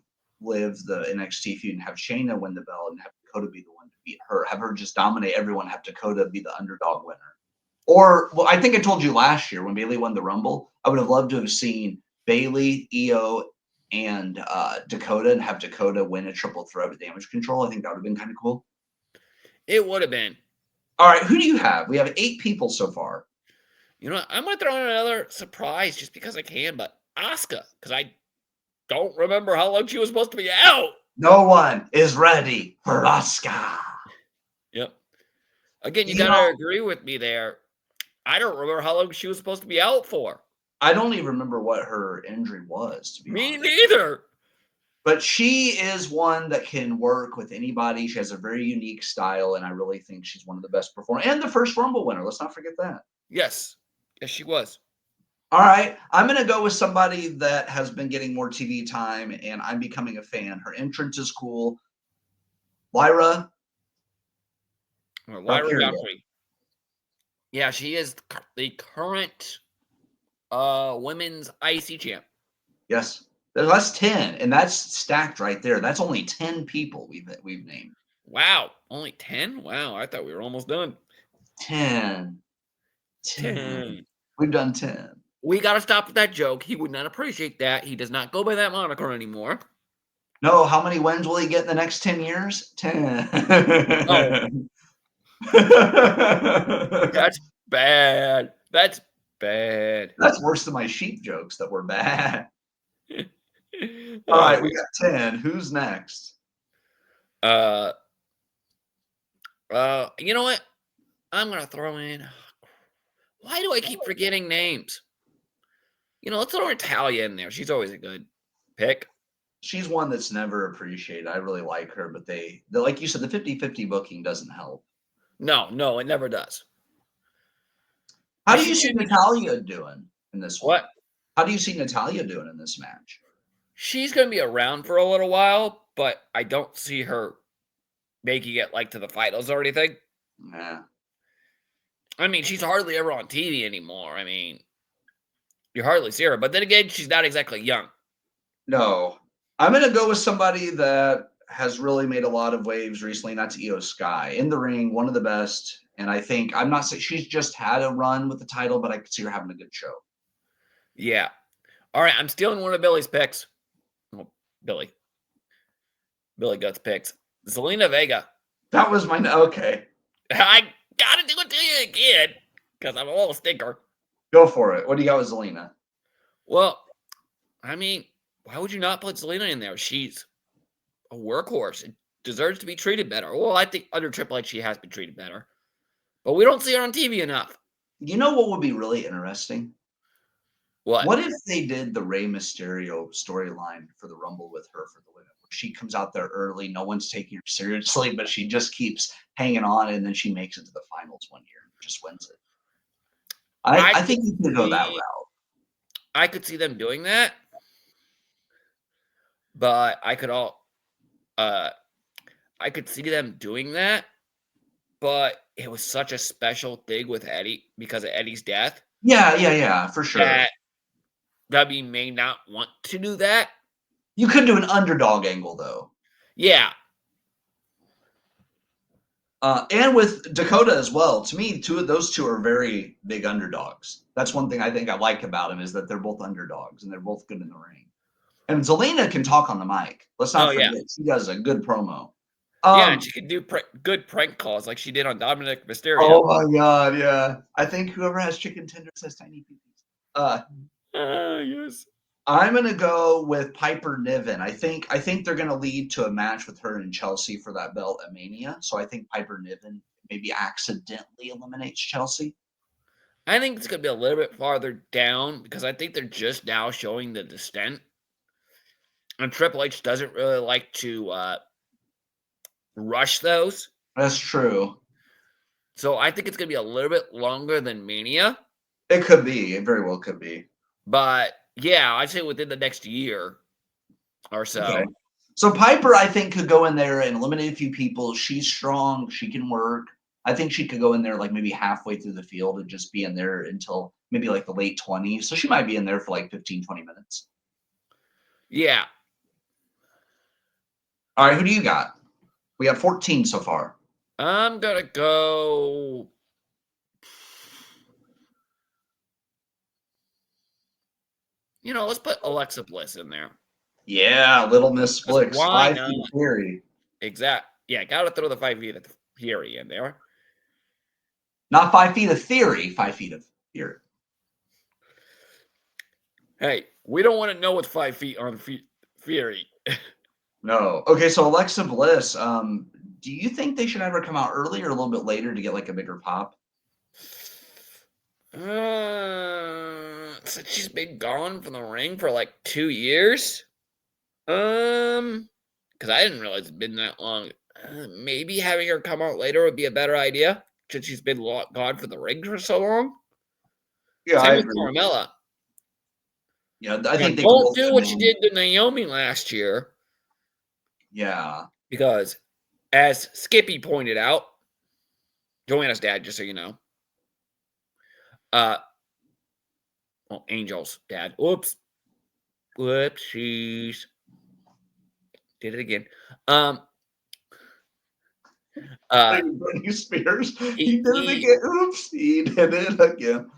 the NXT feud and have Shayna win the belt and have Dakota be the one to beat her. Have her just dominate everyone, have Dakota be the underdog winner. Or, well, I think I told you last year when Bayley won the Rumble, I would have loved to have seen Bayley, Io, and Dakota, and have Dakota win a triple threat with Damage Control. I think that would have been kind of cool. It would have been. All right, who do you have? We have 8 people so far. You know what? I'm going to throw in another surprise just because I can, but Asuka, because I don't remember how long she was supposed to be out. No one is ready for Asuka. Yep. Again, you got to agree with me there. I don't remember how long she was supposed to be out for. I don't even remember what her injury was, to be Me honest. neither. But she is one that can work with anybody. She has a very unique style, and I really think she's one of the best performers. And the first Rumble winner. Let's not forget that. Yes. Yes, she was. All right. I'm going to go with somebody that has been getting more TV time, and I'm becoming a fan. Her entrance is cool. Lyra. Lyra Valkyrie. Yeah, she is the current women's IC champ. Yes. That's 10, and that's stacked right there. That's only 10 people we've named. Wow. Only 10? Wow. I thought we were almost done. 10. We've done 10. We got to stop with that joke. He would not appreciate that. He does not go by that moniker anymore. No, how many wins will he get in the next 10 years? 10. Oh. That's bad. That's bad. That's worse than my sheep jokes that were bad. All right, we got 10. Who's next? You know what? I'm gonna throw in. Why do I keep forgetting names? You know, let's throw Natalya in there. She's always a good pick. She's one that's never appreciated. I really like her, but they like you said, the 50-50 booking doesn't help. No, it never does. How do you see Natalya doing in this one? What? How do you see Natalya doing in this match? She's going to be around for a little while, but I don't see her making it like to the finals or anything. Nah. I mean, she's hardly ever on TV anymore. I mean, you hardly see her. But then again, she's not exactly young. No. I'm going to go with somebody that has really made a lot of waves recently, and that's Io Sky. In the ring, one of the best. And I think, I'm not saying she's just had a run with the title, but I could see her having a good show. Yeah. All right, I'm stealing one of Billy's picks. Well, Billy Guts picks. Zelina Vega. That was my, okay. I got to do it to you again because I'm a little stinker. Go for it. What do you got with Zelina? Well, I mean, why would you not put Zelina in there? She's a workhorse. It deserves to be treated better. Well, I think under Triple H, she has been treated better. But we don't see her on TV enough. You know what would be really interesting? What? What if they did the Rey Mysterio storyline for the Rumble with her for the women? She comes out there early. No one's taking her seriously, but she just keeps hanging on, and then she makes it to the finals one year and just wins it. I think you can go that route. I could see them doing that, but I could see them doing that, but it was such a special thing with Eddie because of Eddie's death Yeah, for sure. that W may not want to do that. You could do an underdog angle though. Yeah. And with Dakota as well. To me, those two are very big underdogs. That's one thing I think I like about them is that they're both underdogs and they're both good in the ring. And Zelina can talk on the mic. Let's not forget, she does a good promo. Yeah, and she can do good prank calls like she did on Dominic Mysterio. Oh my God, yeah. I think whoever has chicken tenders has tiny peepees. Yes. I'm gonna go with Piper Niven. I think they're gonna lead to a match with her and Chelsea for that belt at Mania. So I think Piper Niven maybe accidentally eliminates Chelsea. I think it's gonna be a little bit farther down because I think they're just now showing the descent. And Triple H doesn't really like to rush those. That's true. So I think it's going to be a little bit longer than Mania. It could be. It very well could be. But yeah, I'd say within the next year or so. Okay. So Piper, I think, could go in there and eliminate a few people. She's strong. She can work. I think she could go in there like maybe halfway through the field and just be in there until maybe like the late 20s. So she might be in there for like 15, 20 minutes. Yeah. All right, who do you got? We have 14 so far. I'm going to go. Let's put Alexa Bliss in there. Yeah, Little Miss Blix. Why not? Theory. Exact. Yeah, got to throw the 5 feet of Theory in there. Not 5 feet of theory, 5 feet of theory. Hey, we don't want to know what's 5 feet on Theory. No. Okay, so Alexa Bliss, do you think they should ever come out early or a little bit later to get like a bigger pop? Since she's been gone from the ring for like 2 years. Because I didn't realize it's been that long. Maybe having her come out later would be a better idea since she's been gone from the ring for so long. Yeah, Same with Carmella. Yeah, I think they don't do what she did to Naomi last year. Yeah. Because, as Skippy pointed out, Joanna's dad, just so you know. Angel's dad. Oops. Whoopsies. Did it again. Britney Spears. He did it again. Oops, he did it again.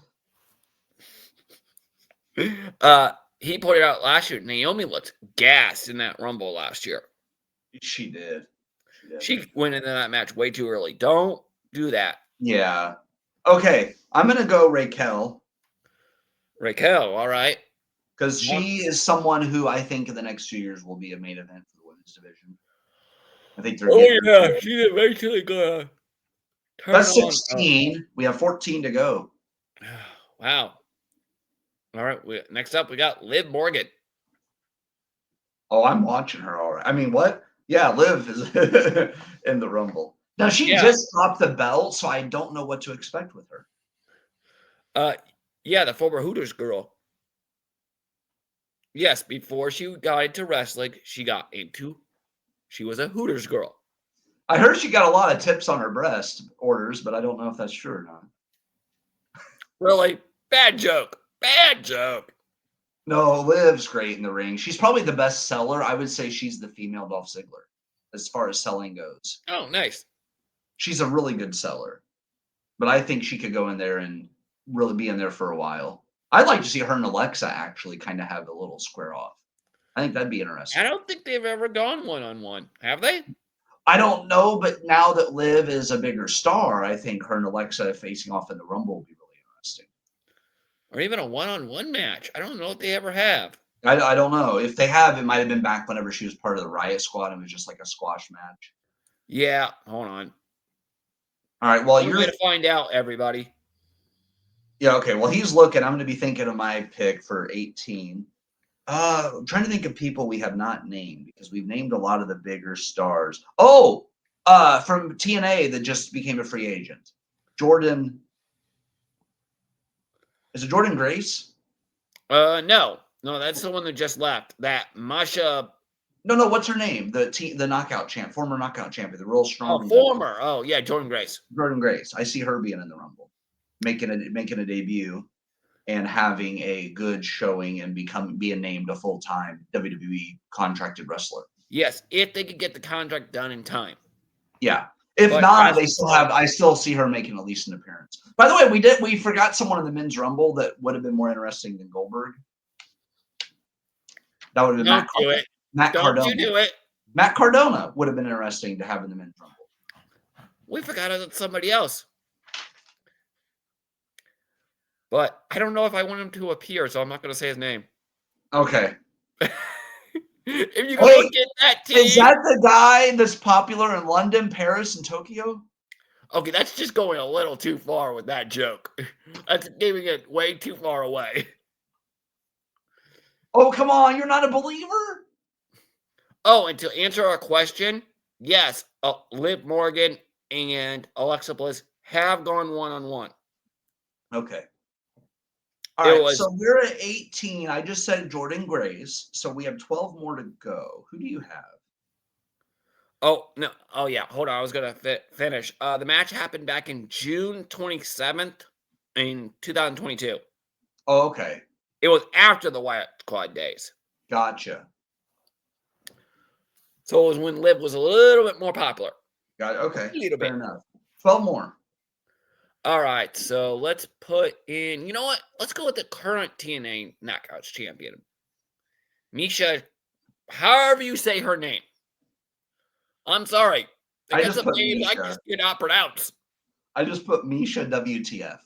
He pointed out last year, Naomi looked gassed in that Rumble last year. She did. She went into that match way too early. Don't do that. Yeah. Okay, I'm going to go Raquel. Raquel, all right. Because she is someone who I think in the next 2 years will be a main event for the women's division. I think they're she's eventually going to turn That's 16. We have 14 to go. Wow. All right. Next up, we got Liv Morgan. Oh, I'm watching her all right. I mean, what? Yeah, Liv is in the Rumble. Now, she just dropped the belt, so I don't know what to expect with her. Yeah, the former Hooters girl. Yes, before she got into wrestling, she was a Hooters girl. I heard she got a lot of tips on her breast orders, but I don't know if that's true or not. Really? Bad joke. Bad joke. No, Liv's great in the ring. She's probably the best seller. I would say she's the female Dolph Ziggler as far as selling goes. Oh, nice. She's a really good seller. But I think she could go in there and really be in there for a while. I'd like to see her and Alexa actually kind of have a little square off. I think that'd be interesting. I don't think they've ever gone one-on-one. Have they? I don't know, but now that Liv is a bigger star, I think her and Alexa facing off in the Rumble will be really interesting. Or even a one-on-one match. I don't know if they ever have. I don't know. If they have, it might have been back whenever she was part of the Riot Squad and it was just like a squash match. Yeah, hold on. All right, well, you're going to find out, everybody. Yeah, okay. Well, he's looking. I'm going to be thinking of my pick for 18. I'm trying to think of people we have not named because we've named a lot of the bigger stars. Oh, from TNA that just became a free agent. Jordan. Is it Jordan Grace? No, that's the one that just left. That Masha. No. What's her name? The knockout champ, former knockout champion, the real strong. Oh, former. Oh, yeah, Jordan Grace. Jordan Grace. I see her being in the Rumble, making a debut, and having a good showing and being named a full-time WWE contracted wrestler. Yes, if they could get the contract done in time. Yeah. If not, I still see her making at least an appearance. By the way, we forgot someone in the men's Rumble that would have been more interesting than Goldberg. That would have been Matt Cardona. Don't you do it. Matt Cardona would have been interesting to have in the men's Rumble. We forgot about somebody else. But I don't know if I want him to appear, so I'm not going to say his name. Okay. If you go look at that team. Is that the guy that's popular in London, Paris, and Tokyo? Okay, that's just going a little too far with that joke. That's giving it way too far away. Oh, come on. You're not a believer? Oh, and to answer our question, yes, Liv Morgan and Alexa Bliss have gone one-on-one. Okay. All right, so we're at 18. I just said Jordan Grace, so we have 12 more to go. Who do you have? Oh, no. Oh, yeah. Hold on. I was going to finish. The match happened back in June 27th in 2022. Oh, okay. It was after the Wyatt Squad days. Gotcha. So it was when Liv was a little bit more popular. Got it. Okay. A little bit. Enough. 12 more. All right, so let's put in, you know what? Let's go with the current TNA Knockouts champion. Misha, however you say her name. I'm sorry. I just put names I just cannot pronounce. I just put Misha WTF.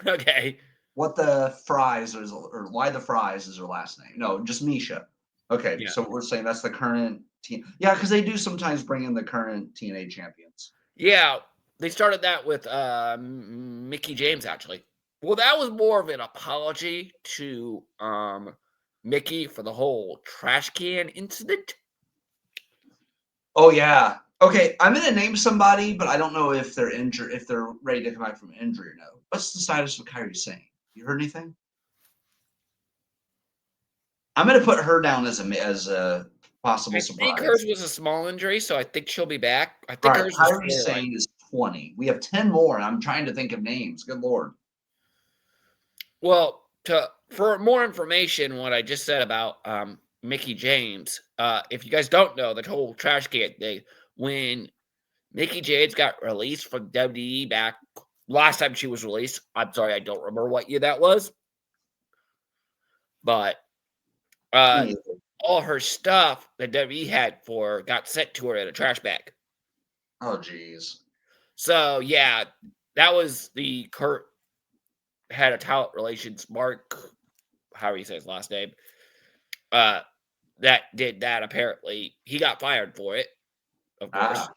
Okay. What the fries is, or why the fries is her last name? No, just Misha. Okay, yeah. So we're saying that's the current team. Yeah, because they do sometimes bring in the current TNA champions. Yeah. They started that with Mickie James, actually. Well, that was more of an apology to Mickie for the whole trash can incident. Oh, yeah. Okay, I'm going to name somebody, but I don't know if they're injured, if they're ready to come back from injury or no. What's the status of Kairi Sane? You heard anything? I'm going to put her down as a possible surprise. I think hers was a small injury, so I think she'll be back. I think hers Kairi Sane is 20. We have 10 more, and I'm trying to think of names. Good Lord. Well, for more information, what I just said about Mickie James, if you guys don't know the whole trash can thing, when Mickie James got released from WWE back last time she was released, I'm sorry, I don't remember what year that was, but all her stuff that WWE had for got sent to her in a trash bag. Oh, geez. So, yeah, that was the Kurt head of talent relations, Mark, how do you say his last name? That did that, apparently. He got fired for it, of course.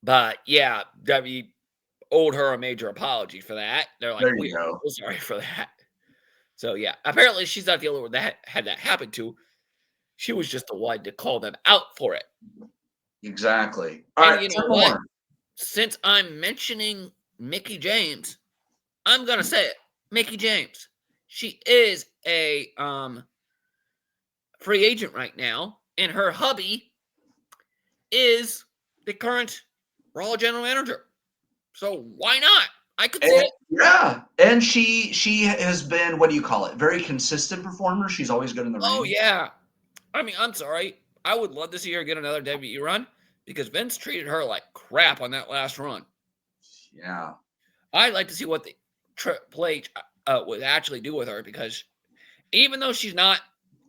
But, yeah, WWE owed her a major apology for that. They're like, we're so sorry for that. So, yeah, apparently she's not the only one that had that happen to. She was just the one to call them out for it. Exactly. All right, you know what? Since I'm mentioning Mickie James, I'm going to say it. Mickie James. She is a free agent right now, and her hubby is the current Raw general manager. So why not? I could see it. Yeah, and she has been, what do you call it, very consistent performer. She's always good in the ring. Oh, yeah. I mean, I'm sorry. I would love to see her get another WWE run because Vince treated her like crap on that last run. Yeah. I'd like to see what the Triple H would actually do with her because even though she's not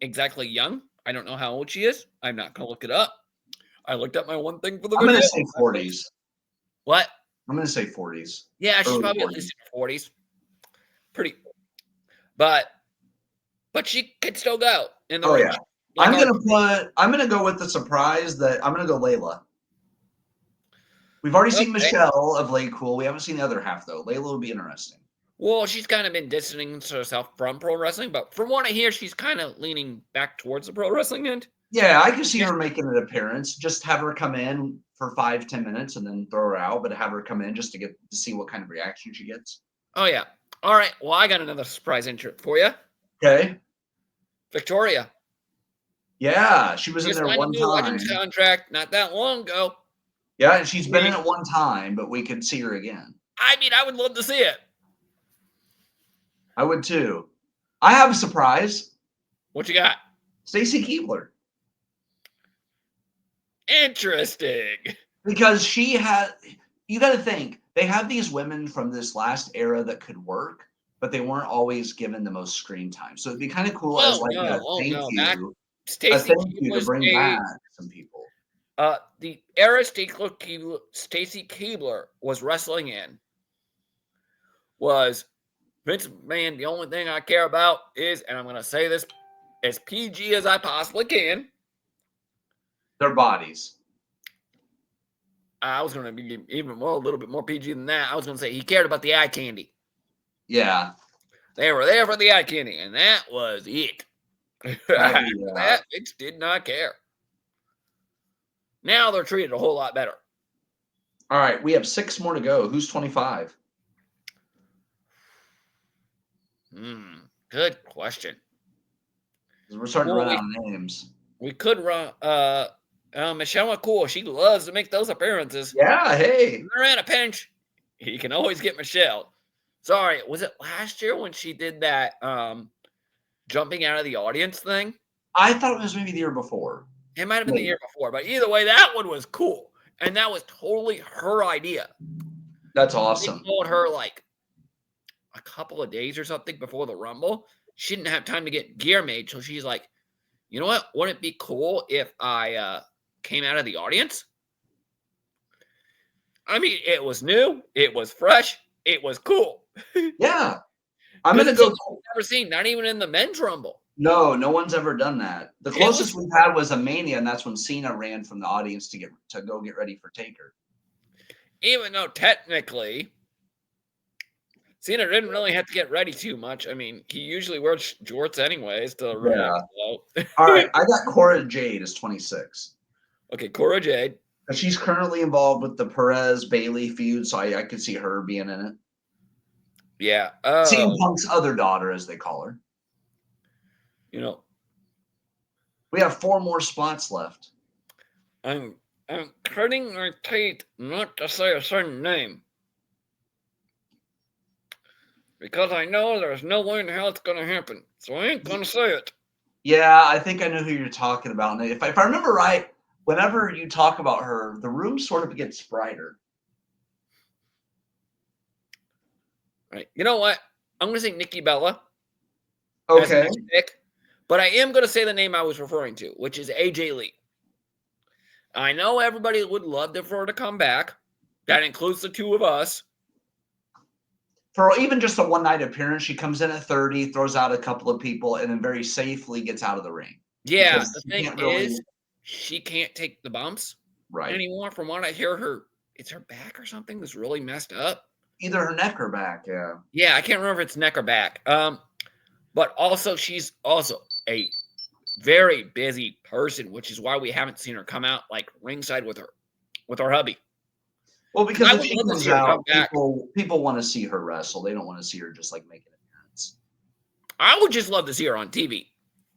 exactly young, I don't know how old she is. I'm not going to look it up. I looked up my one thing for the video. I'm going to say 40s. What? I'm going to say 40s. Yeah, she's probably 40s. At least in her 40s. Pretty. But she could still go in the ring. Yeah. Like I'm going to go with the surprise that I'm going to go Layla. We've already seen Michelle of Lay Cool. We haven't seen the other half, though. Layla will be interesting. Well, she's kind of been distancing herself from pro wrestling, but from what I hear, she's kind of leaning back towards the pro wrestling end. Yeah, I could see Yes. her making an appearance. Just have her come in for 5-10 minutes and then throw her out, but have her come in just to see what kind of reaction she gets. Oh yeah. All right. Well, I got another surprise entrant for you, Okay. Victoria. Yeah, she was in Just there signed a one new time. Legends contract not that long ago. Yeah, and she's been in it one time, but we could see her again. I mean, I would love to see it. I would too. I have a surprise. What you got? Stacy Keibler. Interesting. Because she had, you got to think, they have these women from this last era that could work, but they weren't always given the most screen time. So it'd be kind of cool as like a thank you, Stacey to bring back some people. The era Stacy Keibler was wrestling in was Vince McMahon. The only thing I care about is, and I'm going to say this as PG as I possibly can, their bodies. I was going to be even more, a little bit more PG than that. I was going to say he cared about the eye candy. Yeah. They were there for the eye candy, and that was it. That Vince did not care. Now they're treated a whole lot better. All right, we have 6 more to go. Who's 25? Good question. We're starting to run out of names. We could run Michelle McCool. She loves to make those appearances. Yeah, hey. When they're in a pinch, you can always get Michelle. Sorry, was it last year when she did that jumping out of the audience thing? I thought it was maybe the year before. It might have been the year before, but either way, that one was cool. And that was totally her idea. That's awesome. They told her like a couple of days or something before the Rumble. She didn't have time to get gear made. So she's like, you know what? Wouldn't it be cool if I came out of the audience? I mean, it was new. It was fresh. It was cool. Yeah. I'm going to go. Never seen, not even in the men's Rumble. No one's ever done that. The closest we've had was a Mania, and that's when Cena ran from the audience to go get ready for Taker. Even though technically Cena didn't really have to get ready too much. I mean, he usually wears jorts anyways. Yeah. All right, I got Cora Jade as 26. Okay, Cora Jade. She's currently involved with the Perez-Bailey feud, so I could see her being in it. Yeah. CM Punk's other daughter, as they call her. You know, we have 4 more spots left. I'm cutting my teeth not to say a certain name. Because I know there's no way in hell it's going to happen. So I ain't going to say it. Yeah, I think I know who you're talking about. And if I remember right, whenever you talk about her, the room sort of gets brighter. Right. You know what? I'm going to say Nikki Bella. Okay. But I am going to say the name I was referring to, which is AJ Lee. I know everybody would love for her to come back. That includes the two of us. For even just a one-night appearance, she comes in at 30, throws out a couple of people, and then very safely gets out of the ring. Yeah, the thing is, she can't take the bumps anymore. From what I hear, it's her back or something that's really messed up. Either her neck or back, yeah. Yeah, I can't remember if it's neck or back. But also, she's also a very busy person, which is why we haven't seen her come out like ringside with her hubby. Well, because if she comes out, people want to see her wrestle. They don't want to see her just like making an appearance. I would just love to see her on TV.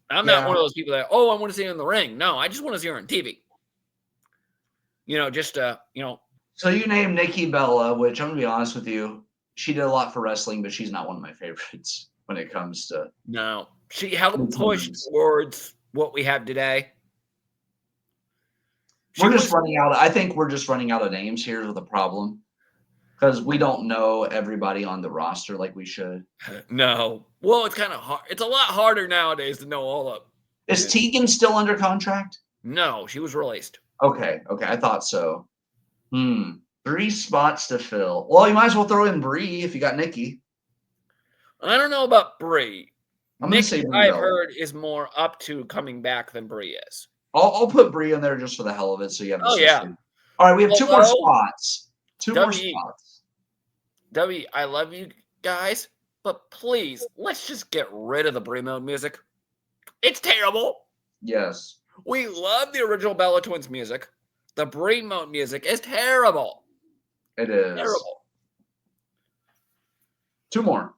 I'm not one of those people that, I want to see her in the ring. No, I just want to see her on TV. So you named Nikki Bella, which I'm going to be honest with you, she did a lot for wrestling, but she's not one of my favorites when it comes to. No, she helped push towards what we have today. We're just running out. I think we're just running out of names here with a problem because we don't know everybody on the roster like we should. No. Well, it's kind of hard. It's a lot harder nowadays to know all of. Is Tegan still under contract? No, she was released. Okay. I thought so. 3 spots to fill. Well, you might as well throw in Brie if you got Nikki. I don't know about Brie. Nikki, I've heard, is more up to coming back than Brie is. I'll put Brie in there just for the hell of it, so you have. Yeah. All right, we have 2 more spots. 2 more spots. W, I love you. guys, but please, let's just get rid of the Brie Mode music. It's terrible. Yes. We love the original Bella Twins music. The Brie Mode music is terrible. It is. Terrible. 2 more.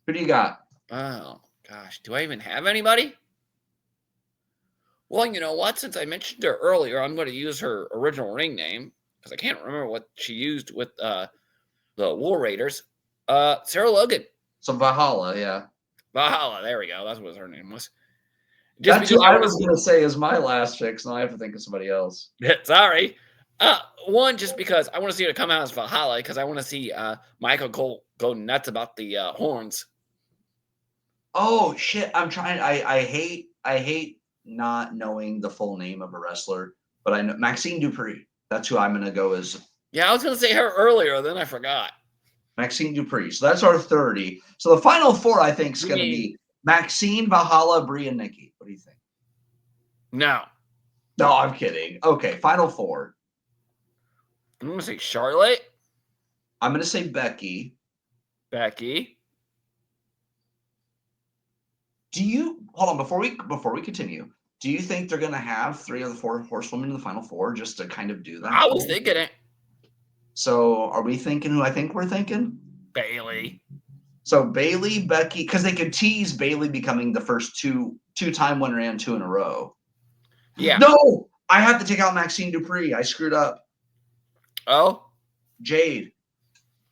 Who do you got? Oh, gosh. Do I even have anybody? Well, you know what? Since I mentioned her earlier, I'm going to use her original ring name because I can't remember what she used with the War Raiders. Sarah Logan. So Valhalla, yeah. Valhalla. There we go. That's what her name was. Just That's who I was see... going to say is my last pick, so now I have to think of somebody else. Sorry. One, just because I want to see her come out as Valhalla because I want to see Michael Cole go nuts about the horns. Oh shit! I'm trying. I hate not knowing the full name of a wrestler, but I know Maxine Dupree. That's who I'm gonna go as. Yeah, I was gonna say her earlier, then I forgot. Maxine Dupree. So that's our 30. So the final 4, I think, is gonna be Maxine, Valhalla, Brie, and Nikki. What do you think? No. No, I'm kidding. Okay, final 4. I'm gonna say Charlotte. I'm gonna say Becky. Becky. Do you hold on before we continue? Do you think they're gonna have 3 of the 4 horsewomen in the final 4 just to kind of do that? I was thinking it. So are we thinking who I think we're thinking? Bayley. So Bayley, Becky, because they could tease Bayley becoming the first two-time winner and 2 in a row. Yeah. No, I have to take out Maxine Dupree. I screwed up. Oh? Jade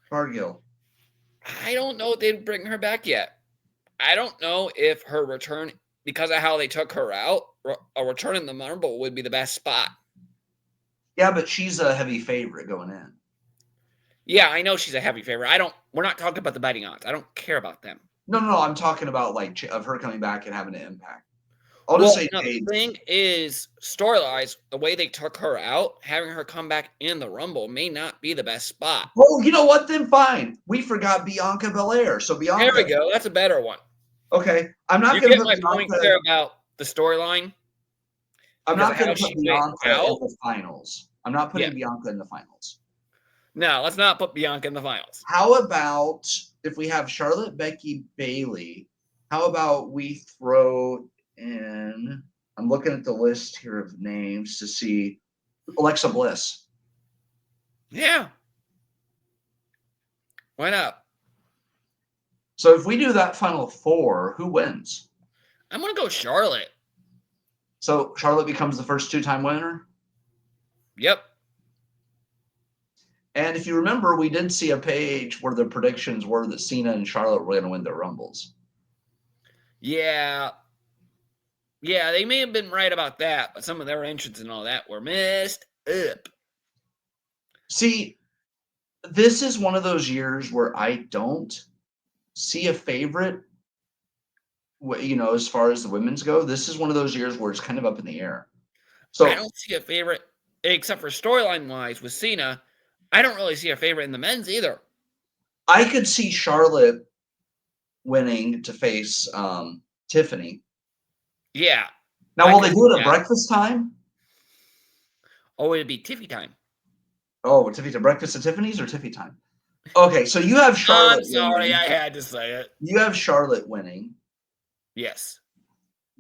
Cargill. I don't know if they'd bring her back yet. I don't know if her return, because of how they took her out, a return in the Rumble would be the best spot. Yeah, but she's a heavy favorite going in. Yeah, I know she's a heavy favorite. We're not talking about the betting odds. I don't care about them. No. I'm talking about like of her coming back and having an impact. The thing is, story-wise, the way they took her out, having her come back in the Rumble may not be the best spot. Oh, you know what? Then fine. We forgot Bianca Belair. So Bianca. There we go. That's a better one. Okay, I'm not going to get my point there about the storyline. I'm not going to put Bianca in the finals. I'm not putting Bianca in the finals. No, let's not put Bianca in the finals. How about if we have Charlotte, Becky, Bayley? How about we throw in? I'm looking at the list here of names to see Alexa Bliss. Yeah. Why not? So if we do that final 4, who wins? I'm going to go Charlotte. So Charlotte becomes the first 2-time winner? Yep. And if you remember, we did see a page where the predictions were that Cena and Charlotte were going to win their Rumbles. Yeah. Yeah, they may have been right about that, but some of their entrants and all that were messed up. See, this is one of those years where I don't see a favorite, as far as the women's go. This is one of those years where it's kind of up in the air. So I don't see a favorite, except for storyline-wise with Cena. I don't really see a favorite in the men's either. I could see Charlotte winning to face Tiffany. Yeah. Now, will they do it at breakfast time? Oh, it'd be Tiffy time. Oh, Tiffy, breakfast at Tiffany's or Tiffy time? Okay, so you have Charlotte. I'm sorry, I had to say it. You have Charlotte winning. Yes.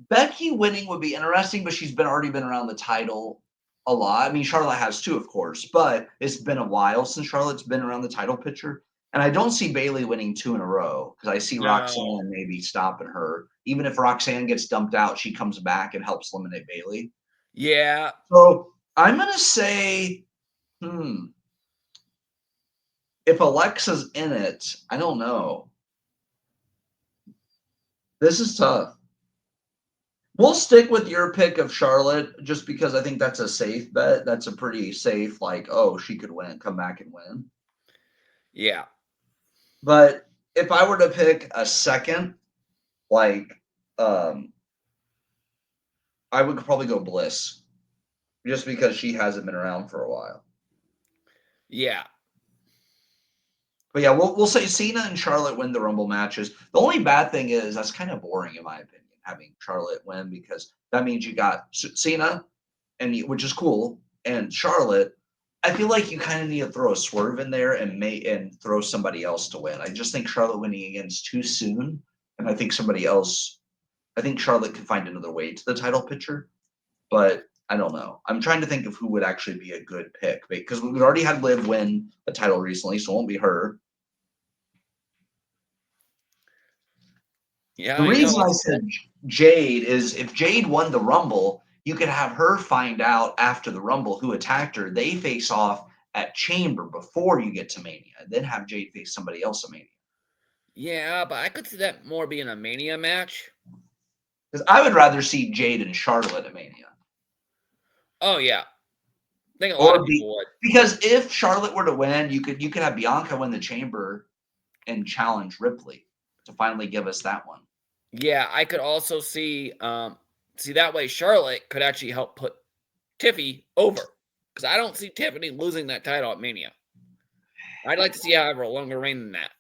Becky winning would be interesting, but she's already been around the title a lot. I mean, Charlotte has too, of course, but it's been a while since Charlotte's been around the title picture. And I don't see Bayley winning 2 in a row because I see Roxanne maybe stopping her. Even if Roxanne gets dumped out, she comes back and helps eliminate Bayley. Yeah. So I'm going to say, if Alexa's in it, I don't know. This is tough. We'll stick with your pick of Charlotte just because I think that's a safe bet. That's a pretty safe, she could win, come back and win. Yeah. But if I were to pick a second, I would probably go Bliss just because she hasn't been around for a while. Yeah. But yeah, we'll say Cena and Charlotte win the Rumble matches. The only bad thing is that's kind of boring in my opinion, having Charlotte win, because that means you got Cena, which is cool, and Charlotte, I feel like you kind of need to throw a swerve in there and throw somebody else to win. I just think Charlotte winning again's too soon, and I think somebody else. I think Charlotte could find another way to the title picture, but I don't know. I'm trying to think of who would actually be a good pick because we've already had Liv win the title recently, so it won't be her. Yeah, The I know. reason I said Jade is if Jade won the Rumble, you could have her find out after the Rumble who attacked her. They face off at Chamber before you get to Mania, then have Jade face somebody else at Mania. Yeah, but I could see that more being a Mania match. Because I would rather see Jade and Charlotte at Mania. Oh yeah, I think a lot of people would. Because if Charlotte were to win, you could have Bianca win the Chamber and challenge Ripley to finally give us that one. Yeah, I could also see that way Charlotte could actually help put Tiffy over because I don't see Tiffany losing that title at Mania. I'd like to see her have a longer reign than that.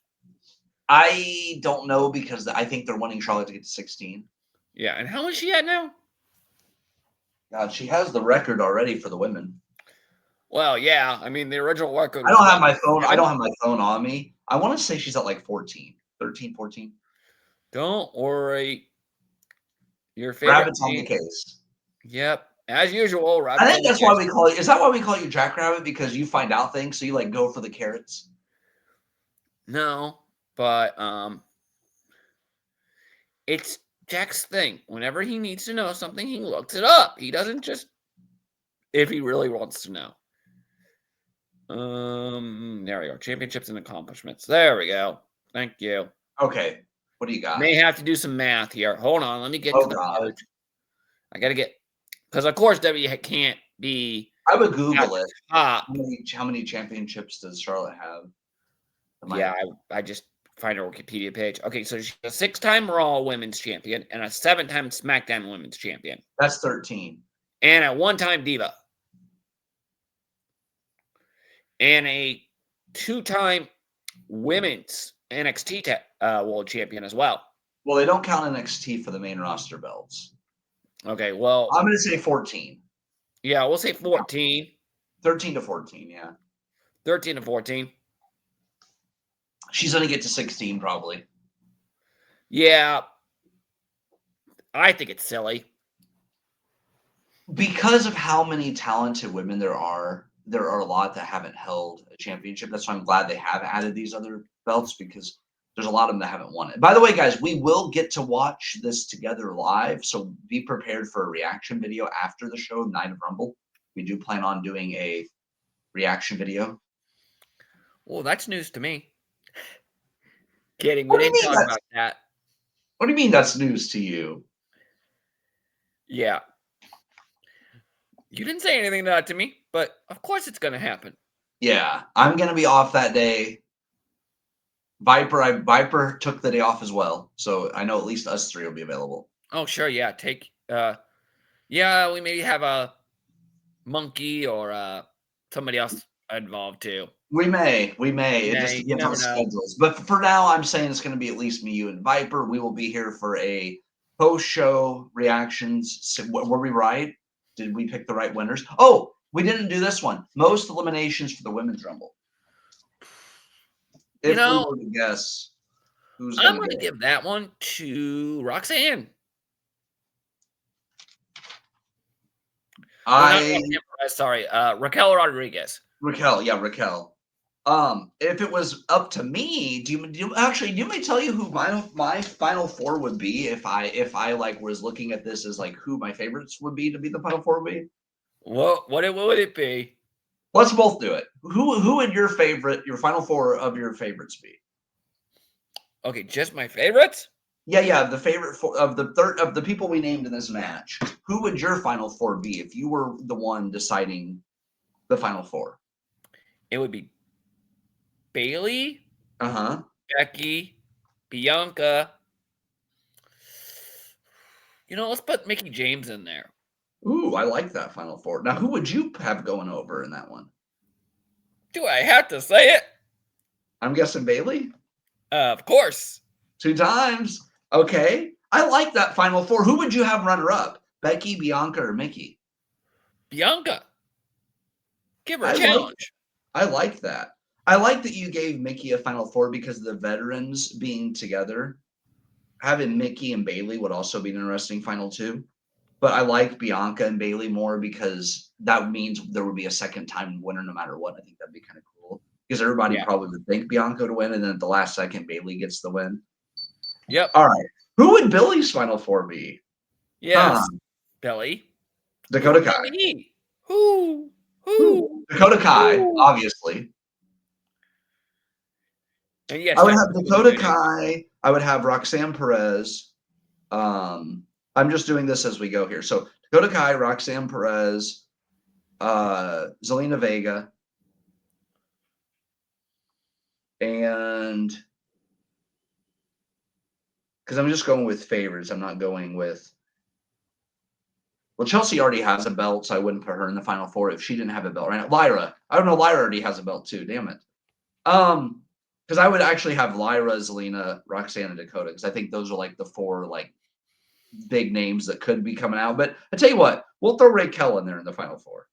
I don't know because I think they're wanting Charlotte to get to 16. Yeah, and how much is she at now? God, she has the record already for the women. Well, yeah. I mean, the original record. I don't have my phone. I don't have my phone on me. I want to say she's at like 14, 13, 14. Don't worry. Your favorite Rabbit's on the case. Yep. As usual, Rabbit. I think that's why we call it. Is that why we call you Jackrabbit? Because you find out things, so you like go for the carrots? No, but it's Jack's thing. Whenever he needs to know something, he looks it up. He doesn't just if he really wants to know. There we go. Championships and accomplishments. There we go. Thank you. Okay. What do you got? May have to do some math here. Hold on. Let me get to the page. I got to get because of course W can't be. I would Google it. How many championships does Charlotte have? Yeah, I just find her Wikipedia page. Okay, so she's a 6-time Raw Women's Champion and a 7-time SmackDown Women's Champion. That's 13. And a 1-time Diva. And a 2-time Women's NXT World Champion as well. Well, they don't count NXT for the main roster belts. Okay, well. I'm going to say 14. Yeah, we'll say 14. 13 to 14, yeah. 13 to 14. She's going to get to 16 probably. Yeah. I think it's silly. Because of how many talented women there are a lot that haven't held a championship. That's why I'm glad they have added these other belts because there's a lot of them that haven't won it. By the way, guys, we will get to watch this together live, so be prepared for a reaction video after the show, Night of Rumble. We do plan on doing a reaction video. Well, that's news to me. Kidding. We didn't talk about that. What do you mean that's news to you? Yeah. You didn't say anything to me, but of course it's going to happen. Yeah, I'm going to be off that day. Viper took the day off as well, so I know at least us three will be available. Oh, sure, yeah. We maybe have a Monkey or somebody else involved too. We may. It just depends on schedules. But for now, I'm saying it's going to be at least me, you, and Viper. We will be here for a post-show reactions. Were we right? Did we pick the right winners? Oh, we didn't do this one. Most eliminations for the Women's Rumble. If we were to guess who's I'm going to give that one to Roxanne. Raquel Rodriguez. Raquel. If it was up to me, do you want me to tell you who my final four would be if I like was looking at this as like who my favorites would be to be the final four would be? What would it be? Let's both do it. Who would your final four of your favorites be? Okay, just my favorites? Yeah. The favorite of the people we named in this match. Who would your final four be if you were the one deciding the final four? It would be Bayley, Becky, Bianca. Let's put Mickie James in there. Ooh, I like that final four. Now, who would you have going over in that one? Do I have to say it? I'm guessing Bayley? Of course. 2 times. Okay. I like that final four. Who would you have runner-up? Becky, Bianca, or Mickie? Bianca. Give her a I like challenge. I like that. I like that you gave Mickey a Final Four because the veterans being together. Having Mickey and Bailey would also be an interesting Final Two. But I like Bianca and Bailey more because that means there would be a second time winner no matter what. I think that'd be kind of cool because everybody Yeah. probably would think Bianca to win, and then at the last second, Bailey gets the win. Yep. All right. Who would Billy's Final Four be? Yes. Huh. Billy. Dakota Who Kai. would he? Who? Dakota Kai, Who? obviously. And yes, I would Jack have was Dakota good. Kai. I would have Roxanne Perez. I'm just doing this as we go here. So Dakota Kai, Roxanne Perez, Zelina Vega, and because I'm just going with favorites, I'm not going with. Well, Chelsea already has a belt, so I wouldn't put her in the Final Four if she didn't have a belt right now. Lyra, I don't know. Lyra already has a belt too. Damn it. Because I would actually have Lyra, Zelina, Roxanne, and Dakota because I think those are like the four like big names that could be coming out. But I tell you what, we'll throw Raquel in there in the Final Four.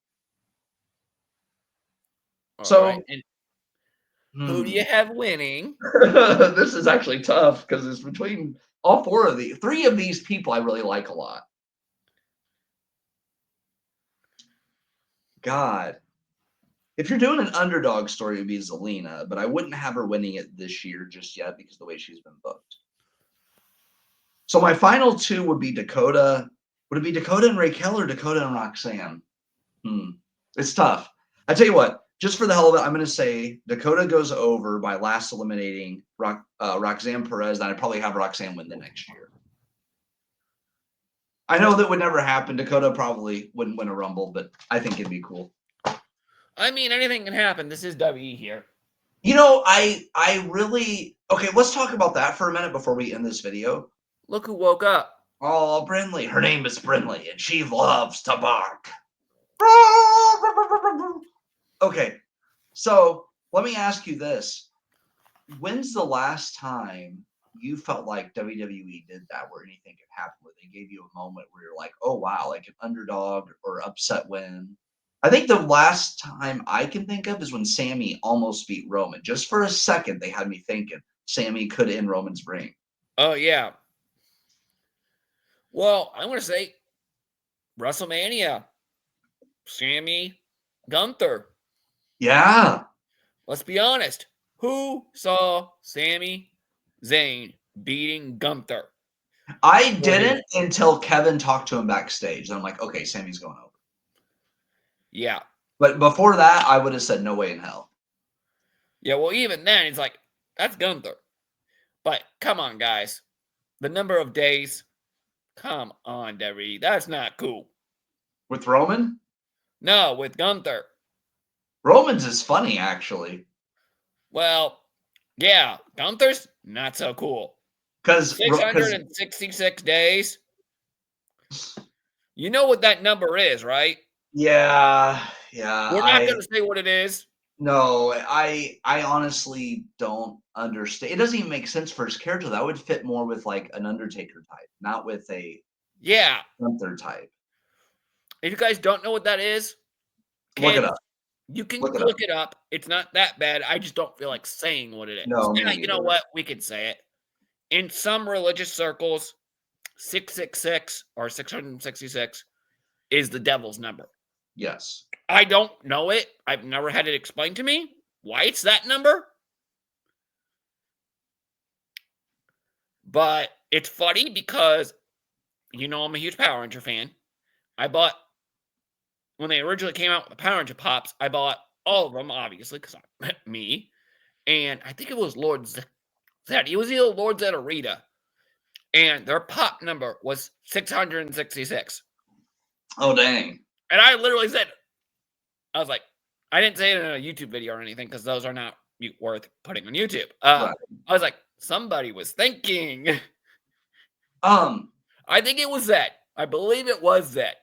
All So right. And who do you have winning? this is actually tough because it's between all four of these. Three of these people I really like a lot. God. If you're doing an underdog story, it would be Zelina, but I wouldn't have her winning it this year just yet because of the way she's been booked. So my final two would be Dakota. Would it be Dakota and Raquel or Dakota and Roxanne? It's tough. I tell you what, just for the hell of it, I'm going to say Dakota goes over by last eliminating Roxanne Perez, and I'd probably have Roxanne win the next year. I know that would never happen. Dakota probably wouldn't win a Rumble, but I think it'd be cool. I mean, anything can happen. This is WE here. You know, I really okay. Let's talk about that for a minute before we end this video. Look who woke up. Oh, Brinley. Her name is Brinley, and she loves to bark. Okay, so let me ask you this: when's the last time you felt like WWE did that, where anything could happen, where they gave you a moment where you're like, "Oh wow," like an underdog or upset win? I think the last time I can think of is when Sammy almost beat Roman. Just for a second, they had me thinking Sammy could end Roman's reign. Oh, yeah. Well, I'm going to say WrestleMania. Sammy Gunther. Yeah. Let's be honest. Who saw Sami Zayn beating Gunther? I didn't until Kevin talked to him backstage. And I'm like, okay, Sammy's going over. Yeah. But before that, I would have said no way in hell. Yeah, well, even then, it's like, that's Gunther. But come on, guys. The number of days. Come on, WWE. That's not cool. With Roman? No, with Gunther. Roman's is funny, actually. Well, yeah, Gunther's not so cool. Because 666 days. You know what that number is, right? Yeah. We're not going to say what it is. No, I honestly don't understand. It doesn't even make sense for his character. That would fit more with like an Undertaker type, not with a Gunther type. If you guys don't know what that is, look it up. You can look it up. It's not that bad. I just don't feel like saying what it is. No, you know what? We could say it. In some religious circles, 666 or 666 is the devil's number. Yes. I don't know it. I've never had it explained to me why it's that number. But it's funny because, you know, I'm a huge Power Ranger fan. I bought, when they originally came out with the Power Ranger Pops, I bought all of them, obviously, because I'm me. And I think it was Lord Zed. It was either Lord Zed or Rita. And their pop number was 666. Oh, dang. And I literally said, I was like, I didn't say it in a YouTube video or anything because those are not worth putting on YouTube. Right. I was like, somebody was thinking. I think it was Zed. I believe it was Zed.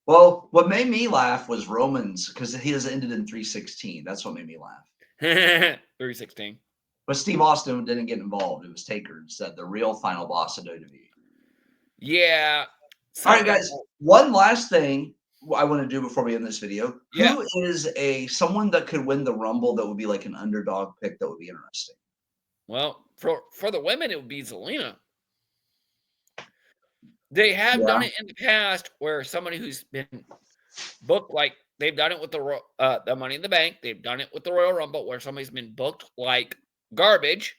Well, what made me laugh was Roman's, because he has ended in 316. That's what made me laugh. 316. But Steve Austin didn't get involved. It was Taker instead, the real final boss of WWE. Yeah. All right, guys. One last thing. I want to do before we end this video. Yeah. Who is someone that could win the Rumble that would be like an underdog pick that would be interesting? Well, for the women, it would be Zelina. They have Yeah. done it in the past where somebody who's been booked like they've done it with the Money in the Bank. They've done it with the Royal Rumble where somebody's been booked like garbage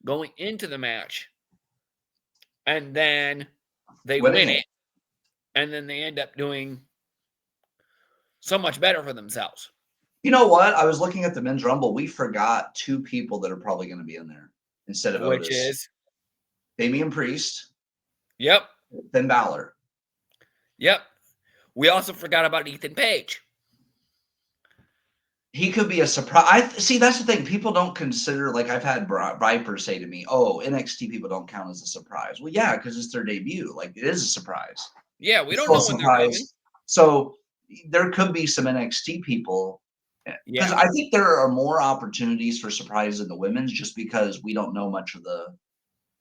going into the match, and then they Winning win it. it, and then they end up doing so much better for themselves. You know what? I was looking at the men's Rumble. We forgot 2 people that are probably going to be in there instead of Which Otis. is, Damian Priest, yep, Finn Balor. yep. We also forgot about Ethan Page. He could be a surprise. See, that's the thing. People don't consider, like I've had Viper say to me, "Oh, NXT people don't count as a surprise." Well, yeah, because it's their debut. Like it is a surprise. Yeah, we It's don't still know a when they're coming. surprise. So there could be some NXT people because Yeah, I think there are more opportunities for surprises in the women's just because we don't know much of the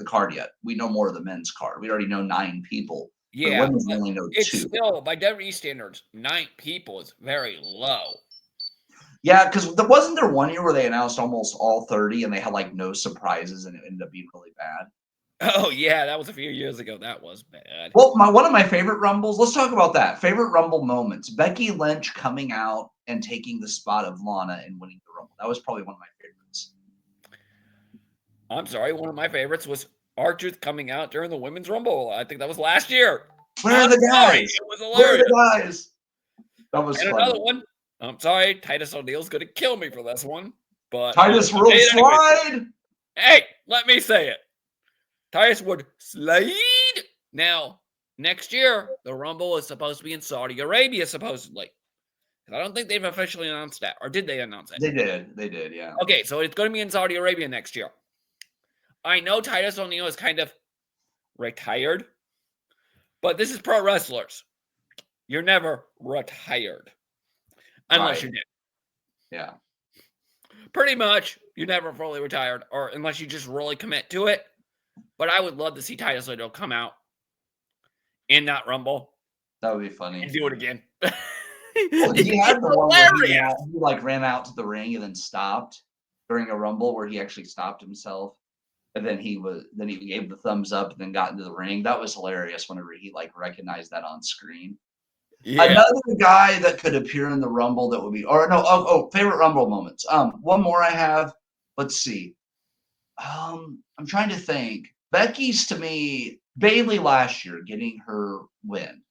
card yet. We know more of the men's card. We already know 9 people. For the yeah. women's, we But only know it's 2. still, by WWE standards, 9 people is very low. Yeah, because wasn't there one year where they announced almost all 30 and they had like no surprises and it ended up being really bad? Oh yeah, that was a few years ago. That was bad. Well, one of my favorite Rumbles, let's talk about that. Favorite Rumble moments. Becky Lynch coming out and taking the spot of Lana and winning the Rumble. That was probably one of my favorites. I'm sorry, one of my favorites was R-Truth coming out during the Women's Rumble. I think that was last year. Where are I'm the sorry, guys? it was Where are hilarious. the guys? That was And funny. another one. I'm sorry, Titus O'Neil's gonna kill me for this one, but Titus I'm World gonna say it anyway. Slide. Hey, let me say it. Titus would slide. Now, next year, the Rumble is supposed to be in Saudi Arabia, supposedly. I don't think they've officially announced that. Or did they announce it? They did, yeah. Okay, so it's going to be in Saudi Arabia next year. I know Titus O'Neil is kind of retired, but this is pro wrestlers. You're never retired unless Right. you're dead. Yeah. Pretty much, you're never fully retired, or unless you just really commit to it. But I would love to see Titus O'Neil come out in that Rumble That would be funny. and do it again. Well, he had It's the one where hilarious. he like ran out to the ring and then stopped during a Rumble where he actually stopped himself. And then he gave the thumbs up and then got into the ring. That was hilarious whenever he like recognized that on screen. Yeah. Another guy that could appear in the Rumble that would be, or no, favorite Rumble moments. One more I have. Let's see. I'm trying to think. Becky's to me, Bayley last year getting her win.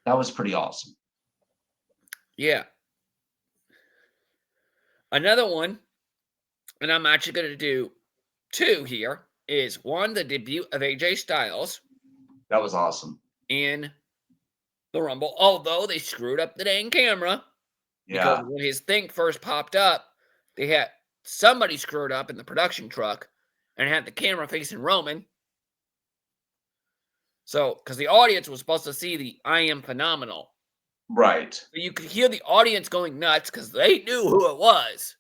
That was pretty awesome. Yeah. Another one, and I'm actually going to do 2 here, is one, the debut of AJ Styles That was awesome. in the Rumble, although they screwed up the dang camera. Yeah. Because when his thing first popped up, they had somebody screwed up in the production truck and had the camera facing Roman. So, because the audience was supposed to see the I am phenomenal. Right. So you could hear the audience going nuts because they knew who it was.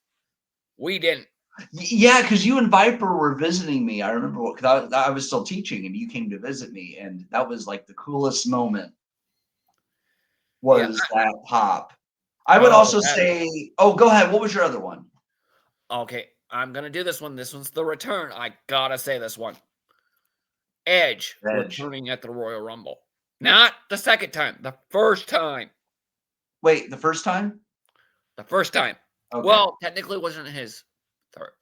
We didn't. Yeah, because you and Viper were visiting me. I remember because I was still teaching and you came to visit me, and that was like the coolest moment. Was that pop? I would also say, go ahead. What was your other one? Okay, I'm gonna do this one. This one's the return. I gotta say this one. Edge returning at the Royal Rumble. Not the second time, the first time. Wait, the first time? The first time. Okay. Well, technically it wasn't his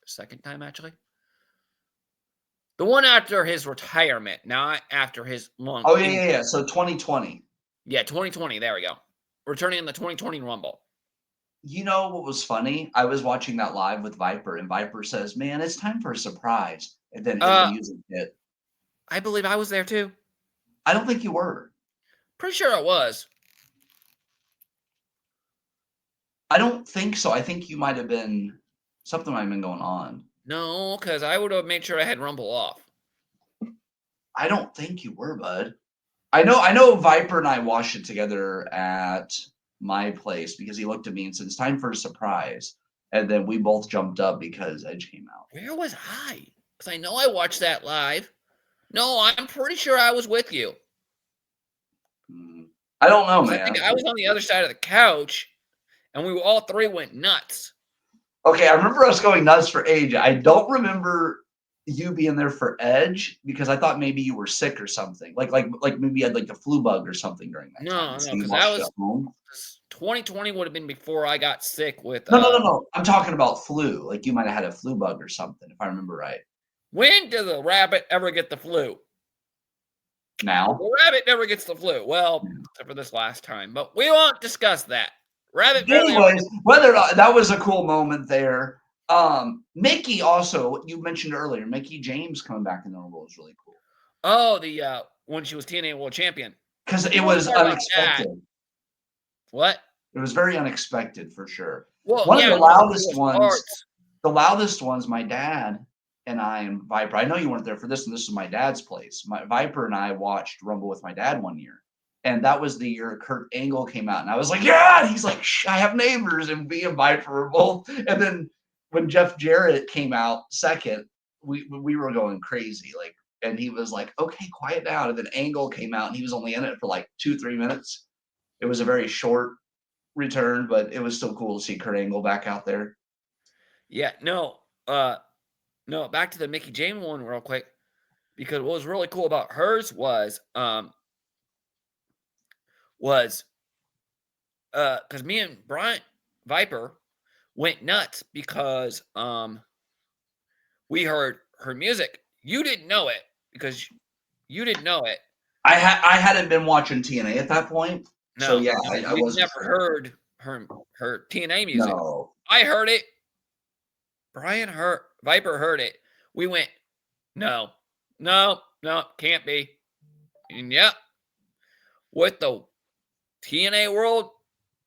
second time, actually. The one after his retirement, not after his long. Oh, yeah. So 2020. Yeah, 2020. There we go. Returning in the 2020 Rumble. You know what was funny? I was watching that live with Viper, and Viper says, "Man, it's time for a surprise." And then his music hit. I believe I was there too. I don't think you were. Pretty sure I was. I don't think so. I think you might have been something might have been going on. No, because I would have made sure I had Rumble off. I don't think you were, bud. I know Viper and I watched it together at my place because he looked at me and said, "It's time for a surprise." And then we both jumped up because Edge came out. Where was I? Because I know I watched that live. No, I'm pretty sure I was with you. I don't know, 'Cause I man. think I was on the other side of the couch, and we all three went nuts. Okay, I remember us going nuts for AJ. I don't remember you being there for Edge because I thought maybe you were sick or something. Like maybe you had like the flu bug or something during that time. No, So no, you because that watched it was at home. 2020 would have been before I got sick with No. I'm talking about flu. Like you might have had a flu bug or something, if I remember right. when does a rabbit ever get the flu? Now. The rabbit never gets the flu. Well, except for this last time, but we won't discuss that. Rabbit barely ever Anyways, whether or not that was a cool moment there. Mickey also, you mentioned earlier, Mickey James coming back in the Rumble was really cool. Oh, the when she was TNA World Champion. Because it was unexpected. What? It was very unexpected for sure. Well, One yeah, of the loudest ones, parts. the loudest ones, my dad and I and Viper. I know you weren't there for this, and this was my dad's place. My Viper and I watched Rumble with my dad one year. And that was the year Kurt Angle came out. And I was like, yeah. And he's like, I have neighbors. And me and Viper were both. And then when Jeff Jarrett came out second, we were going crazy. Like, and he was like, okay, quiet down. And then Angle came out and he was only in it for like 2-3 minutes. It was a very short return, but it was still cool to see Kurt Angle back out there. Yeah, no, back to the Mickey James one real quick. Because what was really cool about hers was because me and Brian Viper went nuts because we heard her music. You didn't know it because you didn't know it. I hadn't been watching TNA at that point. No, so yeah, no, I was never heard her TNA music. No. I heard it. Viper heard it. We went, no, can't be. And yep, with the TNA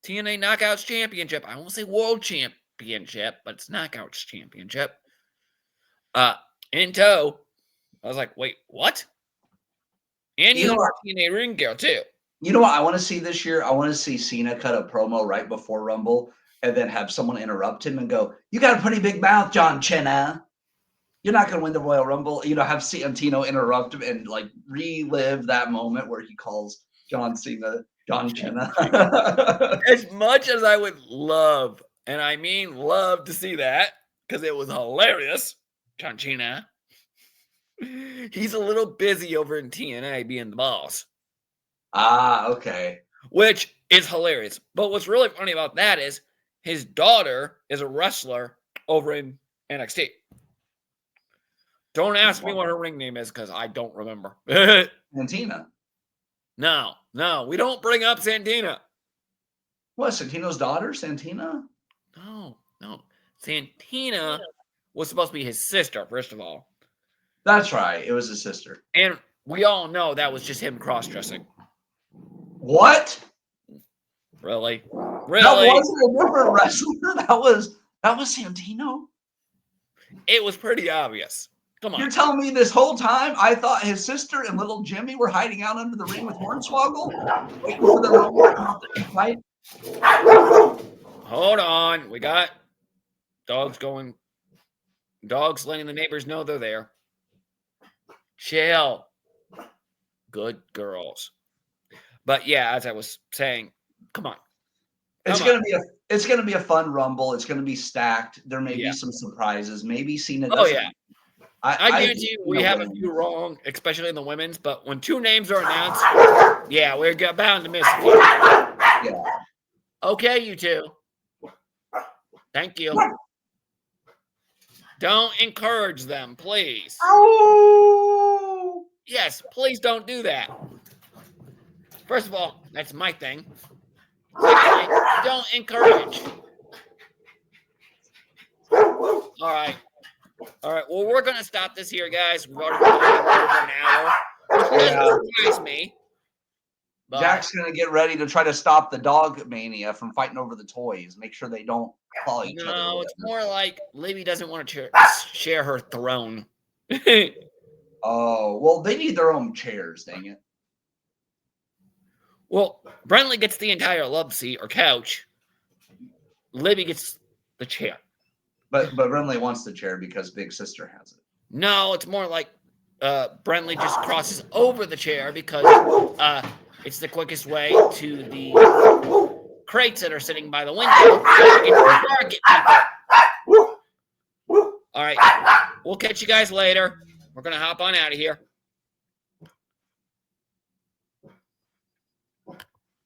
Knockouts Championship. I won't say World Championship, but it's Knockouts Championship. In tow, I was like, wait, what? And you know TNA ring gear too. You know what I want to see this year? I want to see Cena cut a promo right before Rumble and then have someone interrupt him and go, you got a pretty big mouth, John Cena. You're not going to win the Royal Rumble. You know, have Santino interrupt him and like relive that moment where he calls John Cena John Cena. As much as I would love, and I mean love to see that, because it was hilarious, John Cena. He's a little busy over in TNA being the boss. Ah, okay. Which is hilarious. But what's really funny about that is his daughter is a wrestler over in NXT. Don't ask me what her ring name is because I don't remember. Santina. No, we don't bring up Santina. What, Santino's daughter, Santina? No. Santina was supposed to be his sister, first of all. That's right. It was his sister. And we all know that was just him cross-dressing. What? Really? That wasn't a different wrestler. That was Santino. It was pretty obvious. Come on. You're telling me this whole time I thought his sister and little Jimmy were hiding out under the ring with Hornswoggle? Waiting for the fight? Hold on. We got dogs going. Dogs letting the neighbors know they're there. Chill. Good girls. But yeah, as I was saying, come on. It's gonna be a fun Rumble. It's gonna be stacked. There may be some surprises. Maybe Cena doesn't. Oh yeah. I guarantee you we have a few wrong, especially in the women's, but when two names are announced, yeah, we're bound to miss a few. Yeah. Okay, you two. Thank you. Don't encourage them, please. Oh! Yes, please don't do that. First of all, that's my thing. Secondly, don't encourage. All right. Well, we're going to stop this here, guys. We've already been over an hour. Which doesn't surprise me. But Jack's going to get ready to try to stop the dog mania from fighting over the toys. Make sure they don't claw each other. No, it's more like Libby doesn't want to share her throne. Oh, well, they need their own chairs, dang it. Well, Brentley gets the entire love seat or couch. Libby gets the chair. But Brentley wants the chair because Big Sister has it. No, it's more like Brentley just crosses over the chair because It's the quickest way to the crates that are sitting by the window so you can target people. All right. We'll catch you guys later. We're going to hop on out of here.